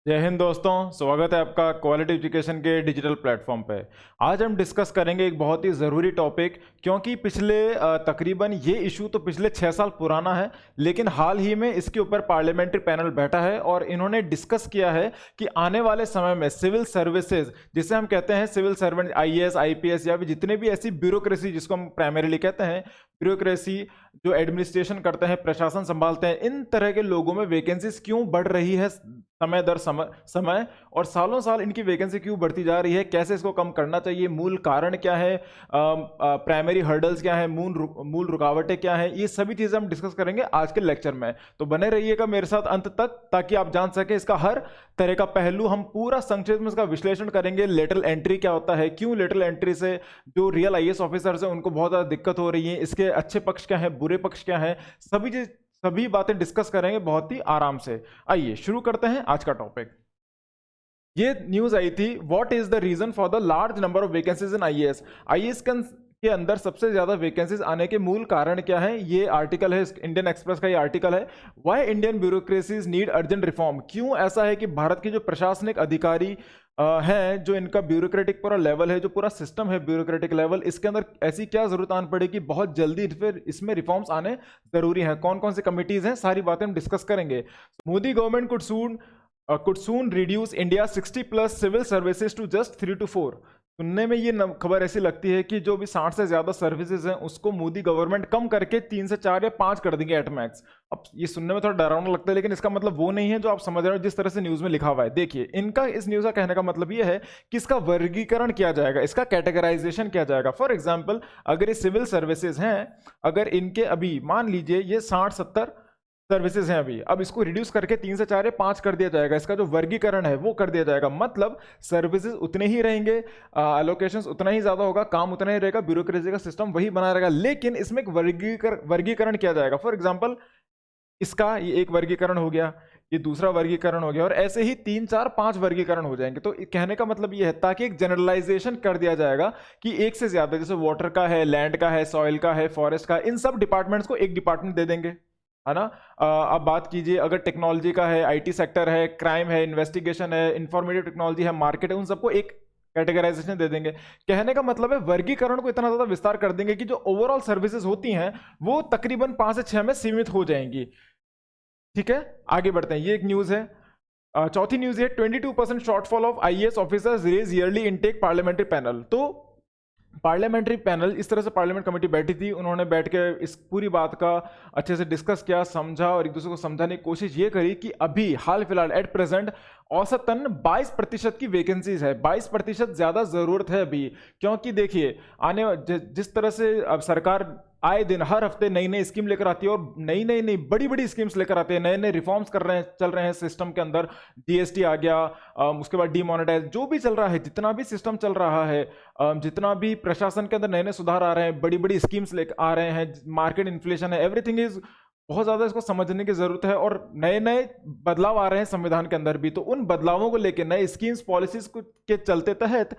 जय हिंद दोस्तों, स्वागत है आपका क्वालिटी एजुकेशन के डिजिटल प्लेटफॉर्म पे। आज हम डिस्कस करेंगे एक बहुत ही ज़रूरी टॉपिक, क्योंकि पिछले तकरीबन ये इशू तो पिछले 6 साल पुराना है, लेकिन हाल ही में इसके ऊपर पार्लियामेंट्री पैनल बैठा है और इन्होंने डिस्कस किया है कि आने वाले समय में सिविल सर्विसेज, जिसे हम कहते हैं सिविल सर्वेंट, आईएएस, आईपीएस या फिर जितने भी ऐसी ब्यूरोक्रेसी जिसको हम प्राइमरीली कहते हैं ब्यूरोक्रेसी, जो एडमिनिस्ट्रेशन करते हैं, प्रशासन संभालते हैं, इन तरह के लोगों में वैकेंसीज क्यों बढ़ रही है समय दर समय और सालों साल इनकी वैकेंसी क्यों बढ़ती जा रही है, कैसे इसको कम करना चाहिए, मूल कारण क्या है, प्राइमरी हर्डल्स क्या है, मूल रुकावटें क्या है, ये सभी चीजें हम डिस्कस करेंगे आज के लेक्चर में। तो बने रहिएगा मेरे साथ अंत तक ताकि आप जान सकें इसका हर तरह का पहलू। हम पूरा संक्षेप में इसका विश्लेषण करेंगे। लेटरल एंट्री क्या होता है, क्यों लेटरल एंट्री से जो रियल आईएएस ऑफिसर्स हैं उनको बहुत ज्यादा दिक्कत हो रही है, इसके अच्छे पक्ष क्या है, बुरे पक्ष क्या है, सभी बातें डिस्कस करेंगे बहुत ही आराम से। आइए शुरू करते हैं आज का टॉपिक। ये न्यूज आई थी, what is the reason for the large number of vacancies in IAS. IAS के अंदर सबसे ज्यादा वैकेंसीज आने के मूल कारण क्या है, ये आर्टिकल है इंडियन एक्सप्रेस का, ये आर्टिकल है why Indian bureaucracies need urgent reform. क्यों ऐसा है कि भारत के जो प्रशासनिक अधिकारी हैं, जो इनका ब्यूरोक्रेटिक पूरा लेवल है, जो पूरा सिस्टम है ब्यूरोक्रेटिक लेवल, इसके अंदर ऐसी क्या जरूरत आन पड़ेगी, बहुत जल्दी फिर इसमें रिफॉर्म्स आने जरूरी हैं। कौन कौन सी कमिटीज हैं, सारी बातें हम डिस्कस करेंगे। Modi government could soon reduce India 60+ civil services to just 3 to 4। सुनने में ये खबर ऐसी लगती है कि जो भी 60 से ज्यादा सर्विसेज हैं उसको मोदी गवर्नमेंट कम करके 3 से 4 या 5 कर देंगे एट मैक्स। अब ये सुनने में थोड़ा डरावना लगता है, लेकिन इसका मतलब वो नहीं है जो आप समझ रहे हो जिस तरह से न्यूज में लिखा हुआ है। देखिए, इनका इस न्यूज का कहने का मतलब ये है कि इसका वर्गीकरण किया जाएगा, इसका कैटेगराइजेशन किया जाएगा। फॉर एग्जाम्पल, अगर ये सिविल सर्विसेज हैं, अगर इनके अभी मान लीजिए ये 60-70 सर्विसेज हैं अभी, अब इसको रिड्यूस करके 3 से 4 या 5 कर दिया जाएगा, इसका जो वर्गीकरण है वो कर दिया जाएगा। मतलब सर्विसेज उतने ही रहेंगे, एलोकेशंस उतना ही ज्यादा होगा, काम उतना ही रहेगा, ब्यूरोक्रेसी का सिस्टम वही बना रहेगा, लेकिन इसमें एक वर्गीकरण किया जाएगा। फॉर एग्जाम्पल, इसका ये एक वर्गीकरण हो गया, ये दूसरा वर्गीकरण हो गया, और ऐसे ही 3, 4, 5 वर्गीकरण हो जाएंगे। तो कहने का मतलब ये है ताकि एक जनरलाइजेशन कर दिया जाएगा कि एक से ज्यादा, जैसे वाटर का है, लैंड का है, सॉइल का है, फॉरेस्ट का, इन सब डिपार्टमेंट्स को एक डिपार्टमेंट दे देंगे, है ना। अब बात कीजिए, अगर टेक्नोलॉजी का है, आईटी सेक्टर है, क्राइम है, इन्वेस्टिगेशन है, इंफॉर्मेटिव टेक्नोलॉजी है, मार्केट है, उन सबको एक कैटेगराइजेशन दे देंगे। कहने का मतलब है वर्गीकरण को इतना ज्यादा विस्तार कर देंगे कि जो ओवरऑल सर्विसेज होती हैं वो तकरीबन 5 से 6 में सीमित हो जाएंगी। ठीक है, आगे बढ़ते हैं। ये एक न्यूज है। चौथी न्यूज है, 22% shortfall of IAS officers raise yearly intake parliamentary panel. तो पार्लियामेंट्री पैनल, इस तरह से पार्लियामेंट कमेटी बैठी थी, उन्होंने बैठ के इस पूरी बात का अच्छे से डिस्कस किया, समझा और एक दूसरे को समझाने की कोशिश ये करी कि अभी हाल फिलहाल एट प्रेजेंट औसतन 22% की वैकेंसीज है। 22% ज्यादा जरूरत है अभी, क्योंकि देखिए जिस तरह से अब सरकार आए दिन हर हफ्ते नई नई स्कीम लेकर आती है और नई बड़ी बड़ी स्कीम्स लेकर आते हैं, नए नए रिफॉर्म्स चल रहे हैं सिस्टम के अंदर। जीएसटी आ गया, उसके बाद डीमोनेटाइज, जो भी चल रहा है, जितना भी सिस्टम चल रहा है, जितना भी प्रशासन के अंदर नए नए सुधार आ रहे हैं, बड़ी बड़ी स्कीम्स लेकर आ रहे हैं, मार्केट इन्फ्लेशन है, एवरीथिंग इज बहुत ज्यादा इसको समझने की जरूरत है, और नए नए बदलाव आ रहे हैं संविधान के अंदर भी। तो उन बदलावों को लेकर, नए स्कीम्स पॉलिसीज के चलते तहत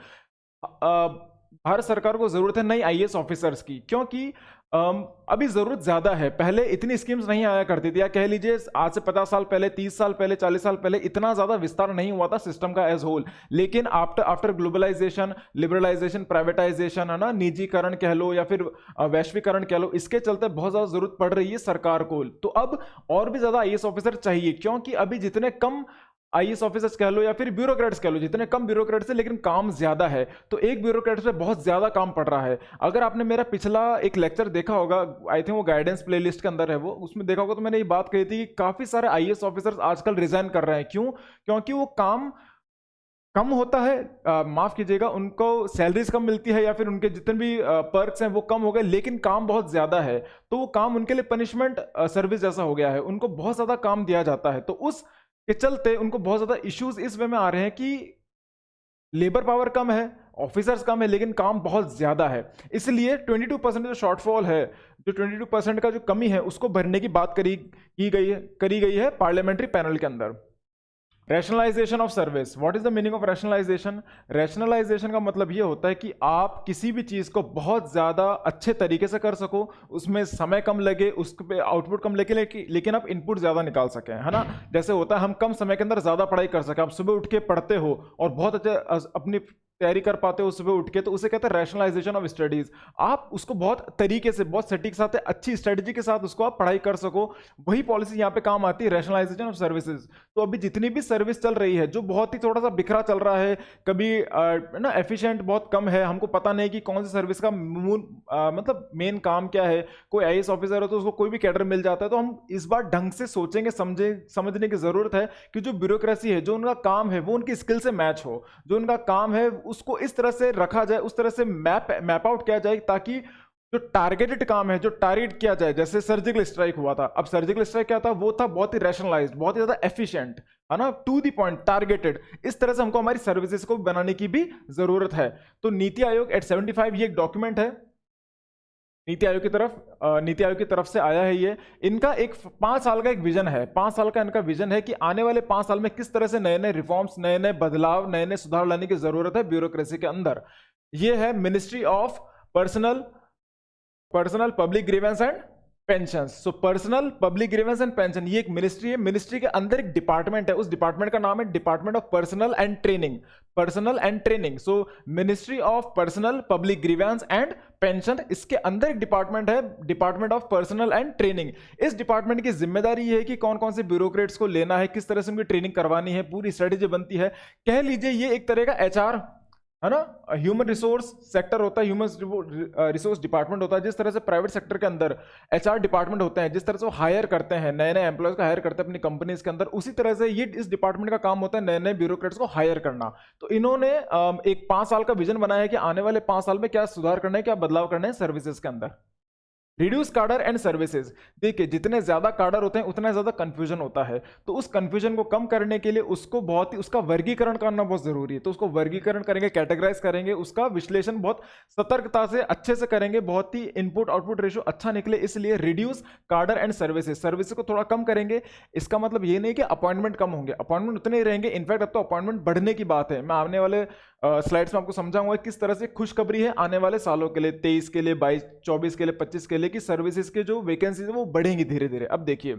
भारत सरकार को जरूरत है नई आईएएस ऑफिसर्स की, क्योंकि अभी जरूरत ज्यादा है। पहले इतनी स्कीम्स नहीं आया करती थी, या कह लीजिए आज से 50 साल पहले, 30 साल पहले, 40 साल पहले इतना ज्यादा विस्तार नहीं हुआ था सिस्टम का एज होल। लेकिन आफ्टर ग्लोबलाइजेशन, लिबरलाइजेशन, प्राइवेटाइजेशन, है ना, निजीकरण कह लो या फिर वैश्वीकरण कह लो, इसके चलते बहुत ज्यादा जरूरत पड़ रही है सरकार को। तो अब और भी ज्यादा आईएएस ऑफिसर चाहिए, क्योंकि अभी जितने कम आईएएस ऑफिसर्स कह लो या फिर ब्यूरोक्रेट्स कह लो, जितने कम ब्यूरोक्रेट्स है लेकिन काम ज्यादा है, तो एक ब्यूरोक्रेट पे बहुत ज्यादा काम पड़ रहा है। अगर आपने मेरा पिछला एक लेक्चर देखा होगा, आई थिंक वो गाइडेंस प्लेलिस्ट के अंदर है वो, उसमें देखा होगा तो मैंने ये बात कही थी कि काफी सारे आईएएस ऑफिसर्स आजकल रिजाइन कर रहे हैं। क्यों? क्योंकि वो काम कम होता है, माफ कीजिएगा, उनको सैलरीज कम मिलती है या फिर उनके जितने भी पर्क्स हैं वो कम हो गए, लेकिन काम बहुत ज्यादा है। तो वो काम उनके लिए पनिशमेंट सर्विस जैसा हो गया है, उनको बहुत ज्यादा काम दिया जाता है। तो उस के चलते उनको बहुत ज्यादा इश्यूज इस वे में आ रहे हैं कि लेबर पावर कम है, ऑफिसर्स कम है, लेकिन काम बहुत ज्यादा है। इसलिए 22% जो शॉर्टफॉल है, जो 22% का जो कमी है, उसको भरने की बात करी गई है पार्लियामेंट्री पैनल के अंदर। Rationalisation of service, what is the meaning of rationalisation? Rationalisation का मतलब ये होता है कि आप किसी भी चीज को बहुत ज्यादा अच्छे तरीके से कर सको, उसमें समय कम लगे, उस पे आउटपुट कम लगे, लेकिन आप इनपुट ज्यादा निकाल सकें, है ना। जैसे होता है हम कम समय के अंदर ज्यादा पढ़ाई कर सकें, आप सुबह उठ के पढ़ते हो और बहुत अच्छे अपनी तैयारी कर पाते हो सुबह उठ के, तो उसे कहते हैं रैशनलाइजेशन ऑफ स्टडीज। आप उसको बहुत तरीके से, बहुत सटीक के साथ, अच्छी स्ट्रेटजी के साथ उसको आप पढ़ाई कर सको, वही पॉलिसी यहाँ पे काम आती है, रैशनलाइजेशन ऑफ सर्विसेज। तो अभी जितनी भी सर्विस चल रही है जो बहुत ही थोड़ा सा बिखरा चल रहा है, कभी ना एफिशिएंट बहुत कम है, हमको पता नहीं कि कौन सी सर्विस का मतलब मेन काम क्या है, कोई आईएएस ऑफिसर है तो उसको कोई भी कैडर मिल जाता है, तो हम इस बार ढंग से सोचेंगे, समझने की जरूरत है कि जो ब्यूरोक्रेसी है, जो उनका काम है वो उनकी स्किल से मैच हो, जो उनका काम है उसको इस तरह से रखा जाए, उस तरह से मैप आउट किया जाए, ताकि जो टारगेटेड काम है, जो टारगेट किया जाए, जैसे सर्जिकल स्ट्राइक हुआ था। अब सर्जिकल स्ट्राइक क्या था? वो था बहुत ही रैशनलाइज्ड, बहुत ही ज्यादा एफिशिएंट, है ना, टू द पॉइंट, टारगेटेड। इस तरह से हमको हमारी सर्विसेज को बनाने की भी जरूरत है। तो नीति आयोग एट 75 ये एक डॉक्यूमेंट है नीति आयोग की तरफ से आया है ये। इनका एक 5 साल का एक विजन है, 5 साल का इनका विजन है कि आने वाले 5 साल में किस तरह से नए नए रिफॉर्म्स, नए नए बदलाव, नए नए सुधार लाने की जरूरत है ब्यूरोक्रेसी के अंदर। ये है ministry of personnel public grievance and pension. So personnel public grievance and pension ये एक मिनिस्ट्री है, मिनिस्ट्री के अंदर एक डिपार्टमेंट है, उस डिपार्टमेंट का नाम है department of personal and training. So ministry of personnel public grievance and pension, इसके अंदर एक डिपार्टमेंट है department of personal and training. इस डिपार्टमेंट की जिम्मेदारी है कि कौन कौन से ब्यूरोक्रेट्स को लेना है, किस तरह से उनकी ट्रेनिंग करवानी है, पूरी स्ट्रेटेजी बनती है। कह लीजिए ये एक तरह का एचआर है ना, ह्यूमन रिसोर्स सेक्टर होता है, ह्यूमन रिसोर्स डिपार्टमेंट होता है। जिस तरह से प्राइवेट सेक्टर के अंदर एचआर डिपार्टमेंट होते हैं, जिस तरह से वो हायर करते हैं, नए नए एम्प्लॉयज को हायर करते हैं अपनी कंपनीज के अंदर, उसी तरह से ये इस डिपार्टमेंट का काम होता है नए नए ब्यूरोक्रेट्स को हायर करना। तो इन्होंने एक 5 साल का विजन बनाया है कि आने वाले 5 साल में क्या सुधार करना है, क्या बदलाव करना है सर्विसेज के अंदर। रिड्यूस कार्डर एंड सर्विसेज, देखिए जितने ज्यादा कार्डर होते हैं उतना ज्यादा कंफ्यूजन होता है, तो उस कंफ्यूजन को कम करने के लिए उसको बहुत ही, उसका वर्गीकरण करना बहुत जरूरी है। तो उसको वर्गीकरण करेंगे, कैटेगराइज करेंगे, उसका विश्लेषण बहुत सतर्कता से अच्छे से करेंगे, बहुत ही इनपुट आउटपुट रेशियो अच्छा निकले, इसलिए रिड्यूस कार्डर एंड सर्विसेज को थोड़ा कम करेंगे। इसका मतलब ये नहीं कि अपॉइंटमेंट कम होंगे, अपॉइंटमेंट उतने ही रहेंगे, इनफैक्ट अब तो अपॉइंटमेंट बढ़ने की बात है। मैं आने वाले स्लाइड्स में आपको समझाऊंगा किस तरह से खुशखबरी है आने वाले सालों के लिए, 23 के लिए, 22, 24 के लिए, 25 के लिए, कि सर्विसेज के जो वैकेंसीज है वो बढ़ेंगी धीरे धीरे। अब देखिए,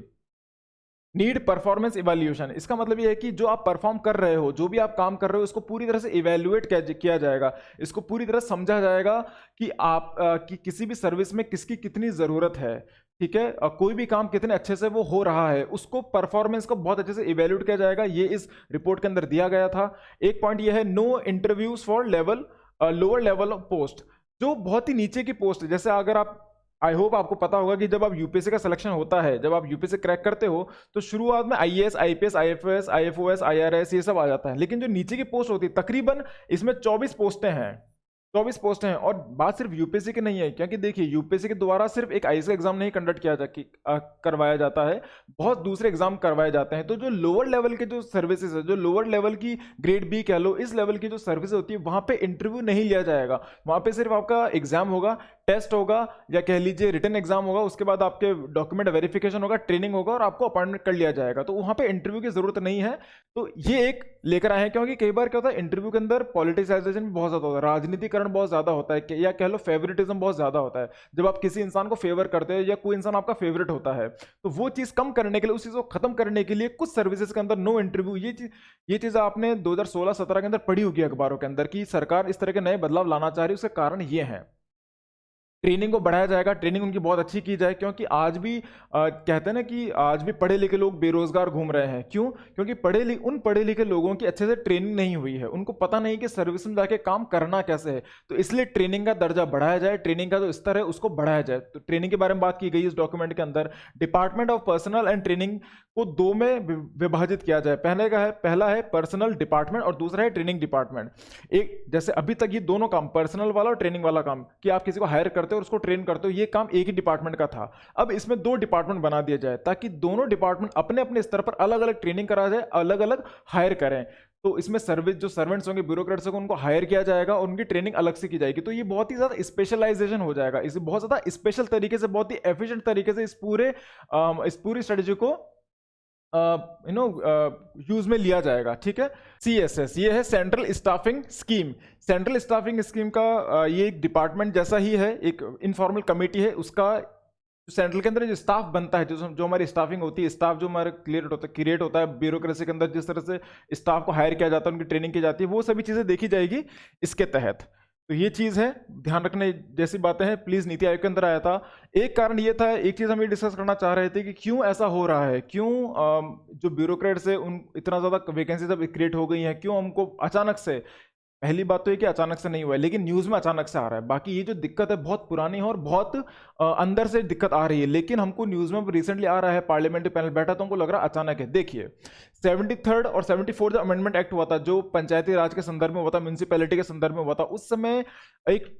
नीड परफॉर्मेंस इवैल्यूएशन, इसका मतलब ये है कि जो आप परफॉर्म कर रहे हो, जो भी आप काम कर रहे हो, इसको पूरी तरह से इवैल्यूएट किया जाएगा, इसको पूरी तरह समझा जाएगा कि आप कि किसी भी सर्विस में किसकी कितनी जरूरत है, ठीक है, कोई भी काम कितने अच्छे से वो हो रहा है, उसको परफॉर्मेंस को बहुत अच्छे से इवैल्यूएट किया जाएगा। ये इस रिपोर्ट के अंदर दिया गया था। एक पॉइंट ये है, no interviews for lower level of post, जो बहुत ही नीचे की पोस्ट है। जैसे अगर आप, आई होप आपको पता होगा कि जब आप यूपीएससी का सिलेक्शन होता है, जब आप यूपीएससी क्रैक करते हो, तो शुरुआत में IAS, IPS, IFS, IFOS, IRS ये सब आ जाता है, लेकिन जो नीचे की पोस्ट होती है, तकरीबन इसमें 24 पोस्टें हैं, 24 पोस्टें हैं। और बात सिर्फ यूपीएससी की नहीं है, क्योंकि देखिए यूपीएससी के द्वारा सिर्फ एक आईएएस का एग्जाम नहीं कंडक्ट करवाया जाता है, बहुत दूसरे एग्जाम करवाए जाते हैं। तो जो लोअर लेवल के जो सर्विसेज है, जो लोअर लेवल की ग्रेड बी कह लो, इस लेवल की जो सर्विस होती है, वहां पे इंटरव्यू नहीं लिया जाएगा, वहां पे सिर्फ आपका एग्जाम होगा, टेस्ट होगा, या कह लीजिए रिटन एग्जाम होगा, उसके बाद आपके डॉक्यूमेंट वेरिफिकेशन होगा, ट्रेनिंग होगा, और आपको अपॉइंटमेंट कर लिया जाएगा। तो वहां पे इंटरव्यू की जरूरत नहीं है। तो ये एक लेकर आए हैं, क्योंकि कई बार क्या होता है, इंटरव्यू के अंदर पॉलिटिसाइजेशन भी बहुत ज्यादा होता है, राजनीतिकरण बहुत ज्यादा होता है, या कह लो फेवरेटिज्म बहुत ज्यादा होता है। जब आप किसी इंसान को फेवर करते हो, या कोई इंसान आपका फेवरेट होता है, तो वो चीज कम करने के लिए, उस चीज को खत्म करने के लिए कुछ सर्विसेज के अंदर नो इंटरव्यू, ये चीज आपने 2016-17 के अंदर पढ़ी होगी अखबारों के अंदर, कि सरकार इस तरह के नए बदलाव लाना चाह रही है। उसके कारण ये है, ट्रेनिंग को बढ़ाया जाएगा, ट्रेनिंग उनकी बहुत अच्छी की जाए, क्योंकि आज भी कहते हैं ना कि आज भी पढ़े लिखे लोग बेरोजगार घूम रहे हैं। क्यों? क्योंकि उन पढ़े लिखे लोगों की अच्छे से ट्रेनिंग नहीं हुई है, उनको पता नहीं कि सर्विस में जाके काम करना कैसे है। तो इसलिए ट्रेनिंग का दर्जा बढ़ाया जाए, ट्रेनिंग का जो स्तर है उसको बढ़ाया जाए। तो ट्रेनिंग के बारे में बात की गई इस डॉक्यूमेंट के अंदर। Department of personal and training को 2 में विभाजित किया जाए। पहला है पर्सनल डिपार्टमेंट और दूसरा है ट्रेनिंग डिपार्टमेंट। एक जैसे अभी तक ये दोनों काम, पर्सनल वाला और ट्रेनिंग वाला काम, कि आप किसी को हायर करते हो और उसको ट्रेन करते हो, ये काम एक ही डिपार्टमेंट का था। अब इसमें 2 डिपार्टमेंट बना दिया जाए, ताकि दोनों डिपार्टमेंट अपने अपने स्तर पर अलग अलग ट्रेनिंग करा जाए, अलग अलग हायर करें। तो इसमें सर्विस जो सर्वेंट्स होंगे, ब्यूरोक्रेट्स होंगे, उनको हायर किया जाएगा और उनकी ट्रेनिंग अलग से की जाएगी। तो ये बहुत ही ज्यादा स्पेशलाइजेशन हो जाएगा, इसे बहुत ज्यादा स्पेशल तरीके से, बहुत ही एफिशिएंट तरीके से इस पूरी स्ट्रेटेजी को यूज में लिया जाएगा। ठीक है, CSS ये है central staffing scheme. Central staffing scheme का ये एक डिपार्टमेंट जैसा ही है, एक इनफॉर्मल कमेटी है। उसका सेंट्रल के अंदर जो स्टाफ बनता है, जो हमारी स्टाफिंग होती है, स्टाफ जो हमारा क्रिएट होता है ब्यूरोक्रेसी के अंदर, जिस तरह से स्टाफ को हायर किया जाता है, उनकी ट्रेनिंग की जाती है, वो सभी चीजें देखी जाएगी इसके तहत। तो ये चीज है, ध्यान रखने जैसी बातें हैं। प्लीज नीति आयोग के अंदर आया था। एक कारण ये था, एक चीज हम ये डिस्कस करना चाह रहे थे कि क्यों ऐसा हो रहा है, क्यों जो ब्यूरोक्रेट्स है उन इतना ज्यादा वैकेंसी अब क्रिएट हो गई है, क्यों हमको अचानक से। पहली बात तो ये कि अचानक से नहीं हुआ है, लेकिन न्यूज में अचानक से आ रहा है। बाकी ये जो दिक्कत है बहुत पुरानी है और बहुत अंदर से दिक्कत आ रही है, लेकिन हमको न्यूज में रिसेंटली आ रहा है। पार्लियामेंट्री पैनल बैठा तो हमको लग रहा है अचानक है। देखिए 73rd और 74th जो अमेंडमेंट एक्ट हुआ था, जो पंचायती राज के संदर्भ में हुआ था, म्यूनिसिपैलिटी के संदर्भ में हुआ था, उस समय एक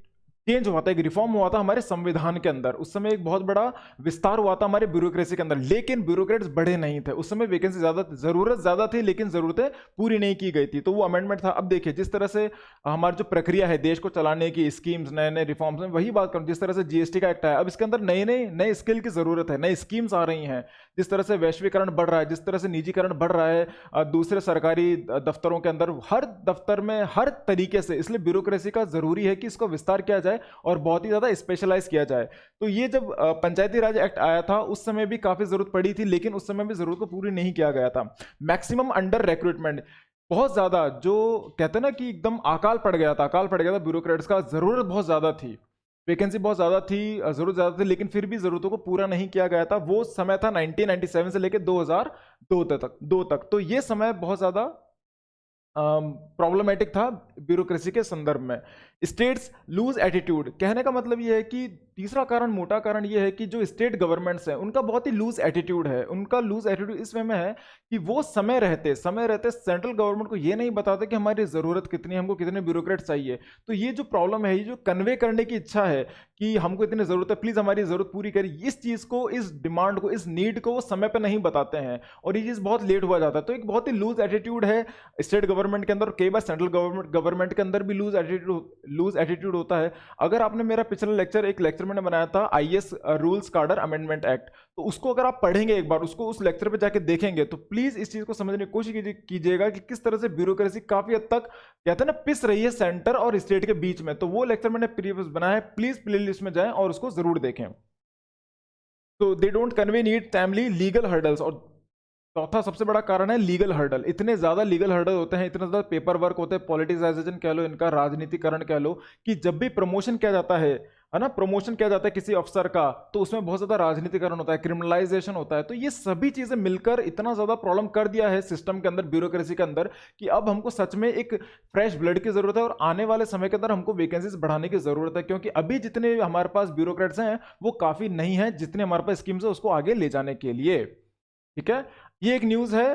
चेंज हुआ था, एक रिफॉर्म हुआ था हमारे संविधान के अंदर। उस समय एक बहुत बड़ा विस्तार हुआ था हमारे ब्यूरोक्रेसी के अंदर, लेकिन ब्यूरोक्रेट्स बढ़े नहीं थे। उस समय वैकेंसी ज्यादा, जरूरत ज्यादा थी, लेकिन जरूरतें पूरी नहीं की गई थी, तो वो अमेंडमेंट था। अब देखिए जिस तरह से हमारी जो प्रक्रिया है देश को चलाने की, स्कीम्स, नए नए रिफॉर्म्स में, वही बात करूं, जिस तरह से जीएसटी का एक्ट आया, अब इसके अंदर नए स्किल की जरूरत है, नई स्कीम्स आ रही हैं। जिस तरह से वैश्वीकरण बढ़ रहा है, जिस तरह से निजीकरण बढ़ रहा है दूसरे सरकारी दफ्तरों के अंदर, हर दफ्तर में हर तरीके से, इसलिए ब्यूरोक्रेसी का जरूरी है कि इसको विस्तार किया जाए और बहुत ही ज्यादा स्पेशलाइज किया जाए। तो ये जब पंचायती राज एक्ट आया था, उस समय भी काफी जरूरत पड़ी थी, लेकिन उस समय भी जरूरत को पूरी नहीं किया गया था। मैक्सिमम अंडर रिक्रूटमेंट, बहुत ज्यादा, जो कहते हैं ना कि एकदम अकाल पड़ गया था ब्यूरोक्रेट्स का। जरूरत बहुत ज्यादा थी, वैकेंसी बहुत ज्यादा थी, जरूरत ज्यादा थी, लेकिन फिर भी जरूरतों को पूरा नहीं किया गया था। वो समय था 1997 से लेकर 2002 तक। तो ये समय बहुत ज्यादा प्रॉब्लमेटिक था ब्यूरोक्रेसी के संदर्भ में। स्टेट्स लूज एटीट्यूड, कहने का मतलब यह है कि तीसरा कारण, मोटा कारण यह है कि जो स्टेट गवर्नमेंट्स हैं उनका बहुत ही लूज एटीट्यूड है। उनका लूज एटीट्यूड इस वे में है कि वो समय रहते सेंट्रल गवर्नमेंट को ये नहीं बताते कि हमारी जरूरत कितनी है, हमको कितने ब्यूरोक्रेट चाहिए। तो ये जो प्रॉब्लम है, ये जो कन्वे करने की इच्छा है कि हमको इतनी जरूरत है, प्लीज हमारी जरूरत पूरी करिए, इस चीज को, इस डिमांड को, इस नीड को वो समय पर नहीं बताते हैं और ये चीज बहुत लेट हुआ जाता है। तो एक बहुत ही लूज एटीट्यूड है स्टेट गवर्नमेंट के अंदर, कई बार सेंट्रल गवर्नमेंट के अंदर भी लूज एटीट्यूड होता है। अगर आपने मेरा पिछला एक लेक्चर मैंने बनाया था आईएएस रूल्स कार्डर अमेंडमेंट एक्ट, तो उसको अगर आप पढ़ेंगे एक बार, उसको उस लेक्चर पे जाके देखेंगे, तो प्लीज इस चीज को समझने की कोशिश कीजिएगा कि किस तरह से ब्यूरोक्रेसी काफी हद तक, कहते हैं ना, पिस रही है सेंटर और स्टेट के बीच में। तो वो लेक्चर मैंने प्रीवियस बनाया है, प्लीज प्लेलिस्ट में जाएं और उसको जरूर देखें। तो they don't convey need timely legal hurdles, और चौथा सबसे बड़ा कारण है लीगल हर्डल। इतने ज्यादा लीगल हर्डल होते हैं, इतना ज्यादा पेपर वर्क होते हैं, पॉलिटिसाइजेशन कह लो, इनका राजनीतिकरण कह लो, कि जब भी प्रमोशन किया जाता है ना, प्रमोशन किया जाता है किसी अफसर का, तो उसमें बहुत ज्यादा राजनीतिकरण होता है, क्रिमिनलाइजेशन होता है। तो ये सभी चीजें मिलकर इतना ज्यादा प्रॉब्लम कर दिया है सिस्टम के अंदर, ब्यूरोक्रेसी के अंदर, कि अब हमको सच में एक फ्रेश ब्लड की जरूरत है और आने वाले समय के अंदर हमको वैकेंसीज बढ़ाने की जरूरत है, क्योंकि अभी जितने हमारे पास ब्यूरोक्रेट्स हैं वो काफी नहीं है जितने हमारे पास स्कीम्स है उसको आगे ले जाने के लिए। ठीक है, ये एक न्यूज है,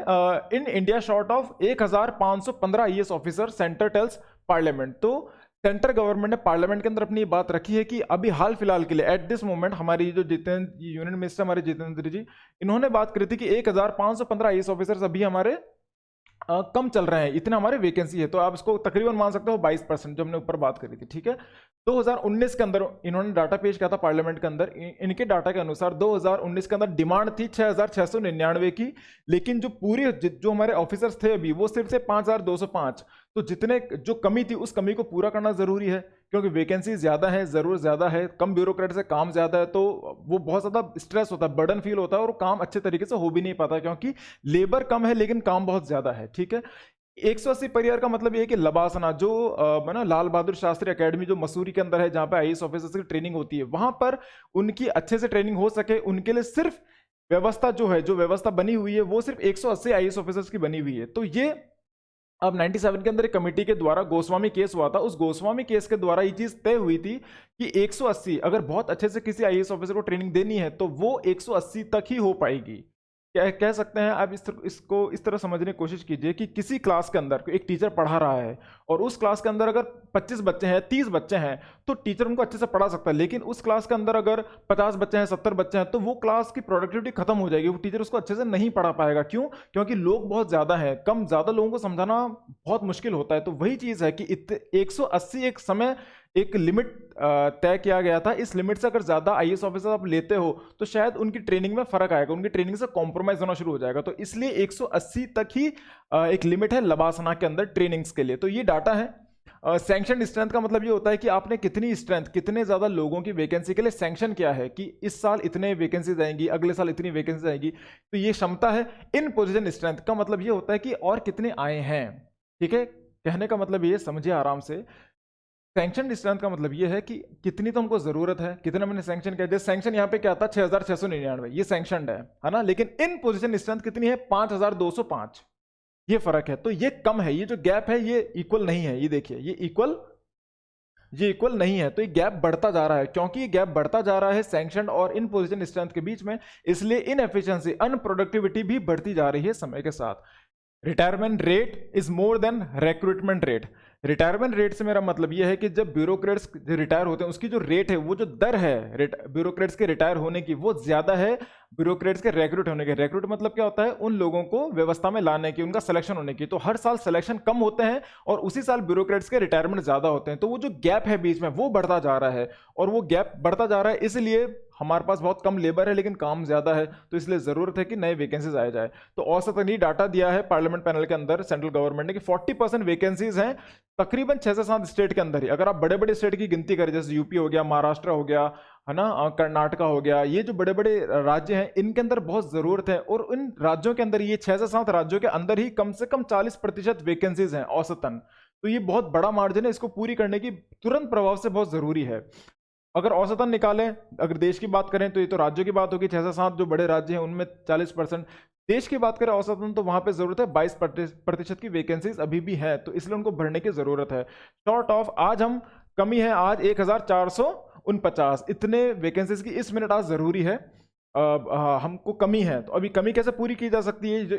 in India short of 1515 IAS officer, centre tells parliament. तो सेंटर गवर्नमेंट ने पार्लियामेंट के अंदर अपनी बात रखी है कि अभी हाल फिलहाल के लिए, एट दिस मोमेंट, हमारी जो यूनियन मिनिस्टर हमारे जितेंद्र जी, इन्होंने बात करी थी कि 1515 आईएएस ऑफिसर्स अभी हमारे कम चल रहे हैं, इतना हमारे वैकेंसी है। तो आप इसको तकरीबन मान सकते हो 22%, जो हमने ऊपर बात करी थी। ठीक है, 2019 के अंदर इन्होंने डाटा पेश किया था पार्लियामेंट के अंदर। इनके डाटा के अनुसार 2019 के अंदर डिमांड थी 6699 की, लेकिन जो पूरी जो हमारे ऑफिसर्स थे अभी, वो सिर्फ से 5205। तो जितने जो कमी थी, उस कमी को पूरा करना जरूरी है, क्योंकि वैकेंसी ज्यादा है, जरूरत ज्यादा है, कम ब्यूरोक्रेट से काम ज्यादा है, तो वो बहुत ज्यादा स्ट्रेस होता है, बर्डन फील होता है और काम अच्छे तरीके से हो भी नहीं पाता, क्योंकि लेबर कम है लेकिन काम बहुत ज्यादा है। ठीक है, 180 पर ईयर का मतलब ये है कि लबासना, जो ना लाल बहादुर शास्त्री एकेडमी जो मसूरी के अंदर है, जहां पे आईएएस ऑफिसर्स की ट्रेनिंग होती है, वहां पर उनकी अच्छे से ट्रेनिंग हो सके, उनके लिए सिर्फ व्यवस्था जो व्यवस्था बनी हुई है, वो सिर्फ 180 आईएएस ऑफिसर्स की बनी हुई है। तो ये अब 97 के अंदर एक कमेटी के द्वारा गोस्वामी केस हुआ था, उस गोस्वामी केस के द्वारा ये चीज तय हुई थी कि 180, अगर बहुत अच्छे से किसी आईएएस ऑफिसर को ट्रेनिंग देनी है तो वो 180 तक ही हो पाएगी। क्या कह सकते हैं आप, इसको इस तरह समझने की कोशिश कीजिए कि किसी क्लास के अंदर एक टीचर पढ़ा रहा है और उस क्लास के अंदर अगर 25 बच्चे हैं, 30 बच्चे हैं, तो टीचर उनको अच्छे से पढ़ा सकता है। लेकिन उस क्लास के अंदर अगर 50 बच्चे हैं, 70 बच्चे हैं, तो वो क्लास की प्रोडक्टिविटी खत्म हो जाएगी, वो टीचर उसको अच्छे से नहीं पढ़ा पाएगा। क्यों? क्योंकि लोग बहुत ज्यादा हैं, ज्यादा लोगों को समझाना बहुत मुश्किल होता है। तो वही चीज है कि 180 एक समय एक लिमिट तय किया गया था। इस लिमिट से अगर ज़्यादा आईएएस ऑफिसर आप लेते हो तो शायद उनकी ट्रेनिंग में फ़र्क आएगा, उनकी ट्रेनिंग से कॉम्प्रोमाइज़ होना शुरू हो जाएगा। तो इसलिए 180 तक ही एक लिमिट है लबासना के अंदर ट्रेनिंग्स के लिए। तो ये डाटा है। सैंक्शन स्ट्रेंथ का मतलब ये होता है कि आपने कितनी स्ट्रेंथ, कितने ज़्यादा लोगों की वैकेंसी के लिए सैंक्शन किया है कि इस साल इतने वैकेंसीज आएंगी, अगले साल इतनी वैकेंसीज आएंगी। तो ये क्षमता है। इन पोजीशन स्ट्रेंथ का मतलब ये होता है कि और कितने आए हैं। ठीक है, कहने का मतलब ये समझिए आराम से। सैंक्शन स्ट्रेंथ का मतलब ये है कि कितनी तो हमको जरूरत है, कितना मैंने सैंक्शन किया। जैसे सैंक्शन यहाँ पे क्या था 6699, ये सैंक्शनड है ना। लेकिन इन पोजीशन स्ट्रेंथ कितनी है 5205, ये फर्क है। तो ये कम है, ये जो गैप है ये इक्वल नहीं है। ये देखिए ये इक्वल नहीं है। तो ये गैप बढ़ता जा रहा है। क्योंकि ये गैप बढ़ता जा रहा है सैंक्शन और इन पोजीशन स्ट्रेंथ के बीच में, इसलिए इनएफिशिएंसी, अनप्रोडक्टिविटी भी बढ़ती जा रही है समय के साथ। Retirement rate is more than recruitment rate. Retirement rate से मेरा मतलब यह है कि जब ब्यूरोक्रेट्स रिटायर होते हैं उसकी जो रेट है, वो जो दर है ब्यूरोक्रेट्स के रिटायर होने की, वो ज्यादा है ब्यूरोक्रेट्स के रिक्रूट होने के। रिक्रूट मतलब क्या होता है, उन लोगों को व्यवस्था में लाने की, उनका सिलेक्शन होने की। तो हर साल सिलेक्शन कम होते हैं और उसी साल ब्यूरोक्रेट्स के रिटायरमेंट ज्यादा होते हैं। तो वो जो गैप है बीच में वो बढ़ता जा रहा है, और वो गैप बढ़ता जा रहा है इसलिए हमारे पास बहुत कम लेबर है लेकिन काम ज्यादा है। तो इसलिए जरूरत है कि नए वैकेंसीज आए जाए। तो औसतन ये डाटा दिया है पार्लियामेंट पैनल के अंदर सेंट्रल गवर्नमेंट ने कि 40% वैकेंसीज हैं तकरीबन 6 से 7 स्टेट के अंदर ही। अगर आप बड़े बड़े स्टेट की गिनती करें, जैसे यूपी हो गया, महाराष्ट्र हो गया, है ना, कर्नाटका हो गया, ये जो बड़े बड़े राज्य हैं इनके अंदर बहुत जरूरत है। और इन राज्यों के अंदर, ये 6 से 7 राज्यों के अंदर ही कम से कम 40% वैकेंसीज हैं औसतन। तो ये बहुत बड़ा मार्जिन है, इसको पूरी करने की तुरंत प्रभाव से बहुत जरूरी है। अगर औसतन निकालें, अगर देश की बात करें तो ये तो राज्यों की बात होगी, 6 से 7 जो बड़े राज्य हैं उनमें 40%। देश की बात करें औसतन तो वहां पे जरूरत है 22% की वैकेंसीज अभी भी है। तो इसलिए उनको भरने की जरूरत है। शॉर्ट ऑफ आज हम कमी है, आज 1449 इतने वैकेंसीज की इस मिनट आज जरूरी है। हमको कमी है। तो अभी कमी कैसे पूरी की जा सकती है? जो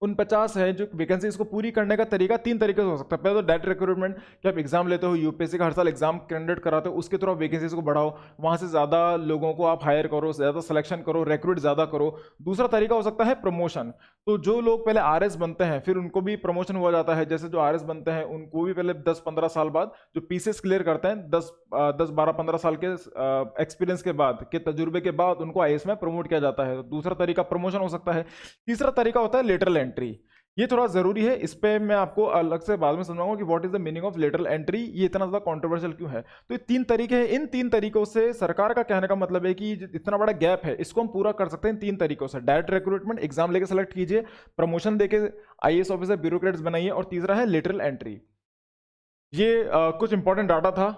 1449 है जो वैकेंसी, इसको पूरी करने का तरीका 3 तरीके से हो सकता है। पहले तो डायरेक्ट रिक्रूटमेंट, कि आप एग्जाम लेते हो, यूपीएससी का हर साल एग्जाम कैंडिडेट कराते हो, उसके थ्रू आप वैकेंसीज को बढ़ाओ, वहां से ज्यादा लोगों को आप हायर करो, ज्यादा सिलेक्शन करो, रिक्रूट ज्यादा करो। दूसरा तरीका हो सकता है प्रमोशन। तो जो लोग पहले आरएस बनते हैं फिर उनको भी प्रमोशन हो जाता है। जैसे जो आरएस बनते हैं उनको भी पहले 10-15 साल बाद, जो पीसीएस क्लियर करते हैं 10-12-15 साल के एक्सपीरियंस के बाद, के तजुर्बे के बाद, उनको आईएएस में प्रमोट किया जाता है। तो दूसरा तरीका प्रमोशन हो सकता है। तीसरा तरीका होता है लेटरल एंट्री। ये थोड़ा जरूरी है, इस पे मैं आपको अलग से बाद में समझाऊंगा कि what is the meaning of lateral entry, ये इतना ज्यादा कंट्रोवर्शियल क्यों है। तो ये 3 तरीके हैं। इन 3 तरीकों से सरकार का कहने का मतलब है कि इतना बड़ा गैप है इसको हम पूरा कर सकते हैं इन 3 तरीकों से। डायरेक्ट रिक्रूटमेंट, एग्जाम लेके सेलेक्ट कीजिए, प्रमोशन देके आईएएस ऑफिसर ब्यूरोक्रेट्स बनाइए, और तीसरा है लेटरल एंट्री। ये कुछ इंपॉर्टेंट डाटा था।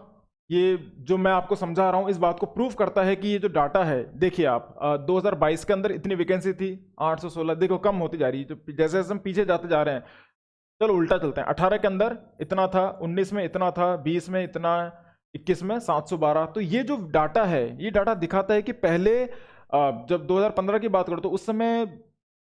ये जो मैं आपको समझा रहा हूं इस बात को प्रूव करता है कि ये जो डाटा है, देखिए आप 2022 के अंदर इतनी वैकेंसी थी 816, देखो कम होती जा रही है। जैसे जैसे हम पीछे जाते जा रहे हैं, चलो उल्टा चलते हैं। 18 के अंदर इतना था, 19 में इतना था, 20 में इतना, 21 में 712। तो ये जो डाटा है, ये डाटा दिखाता है कि पहले जब 2015 की बात करो तो उस समय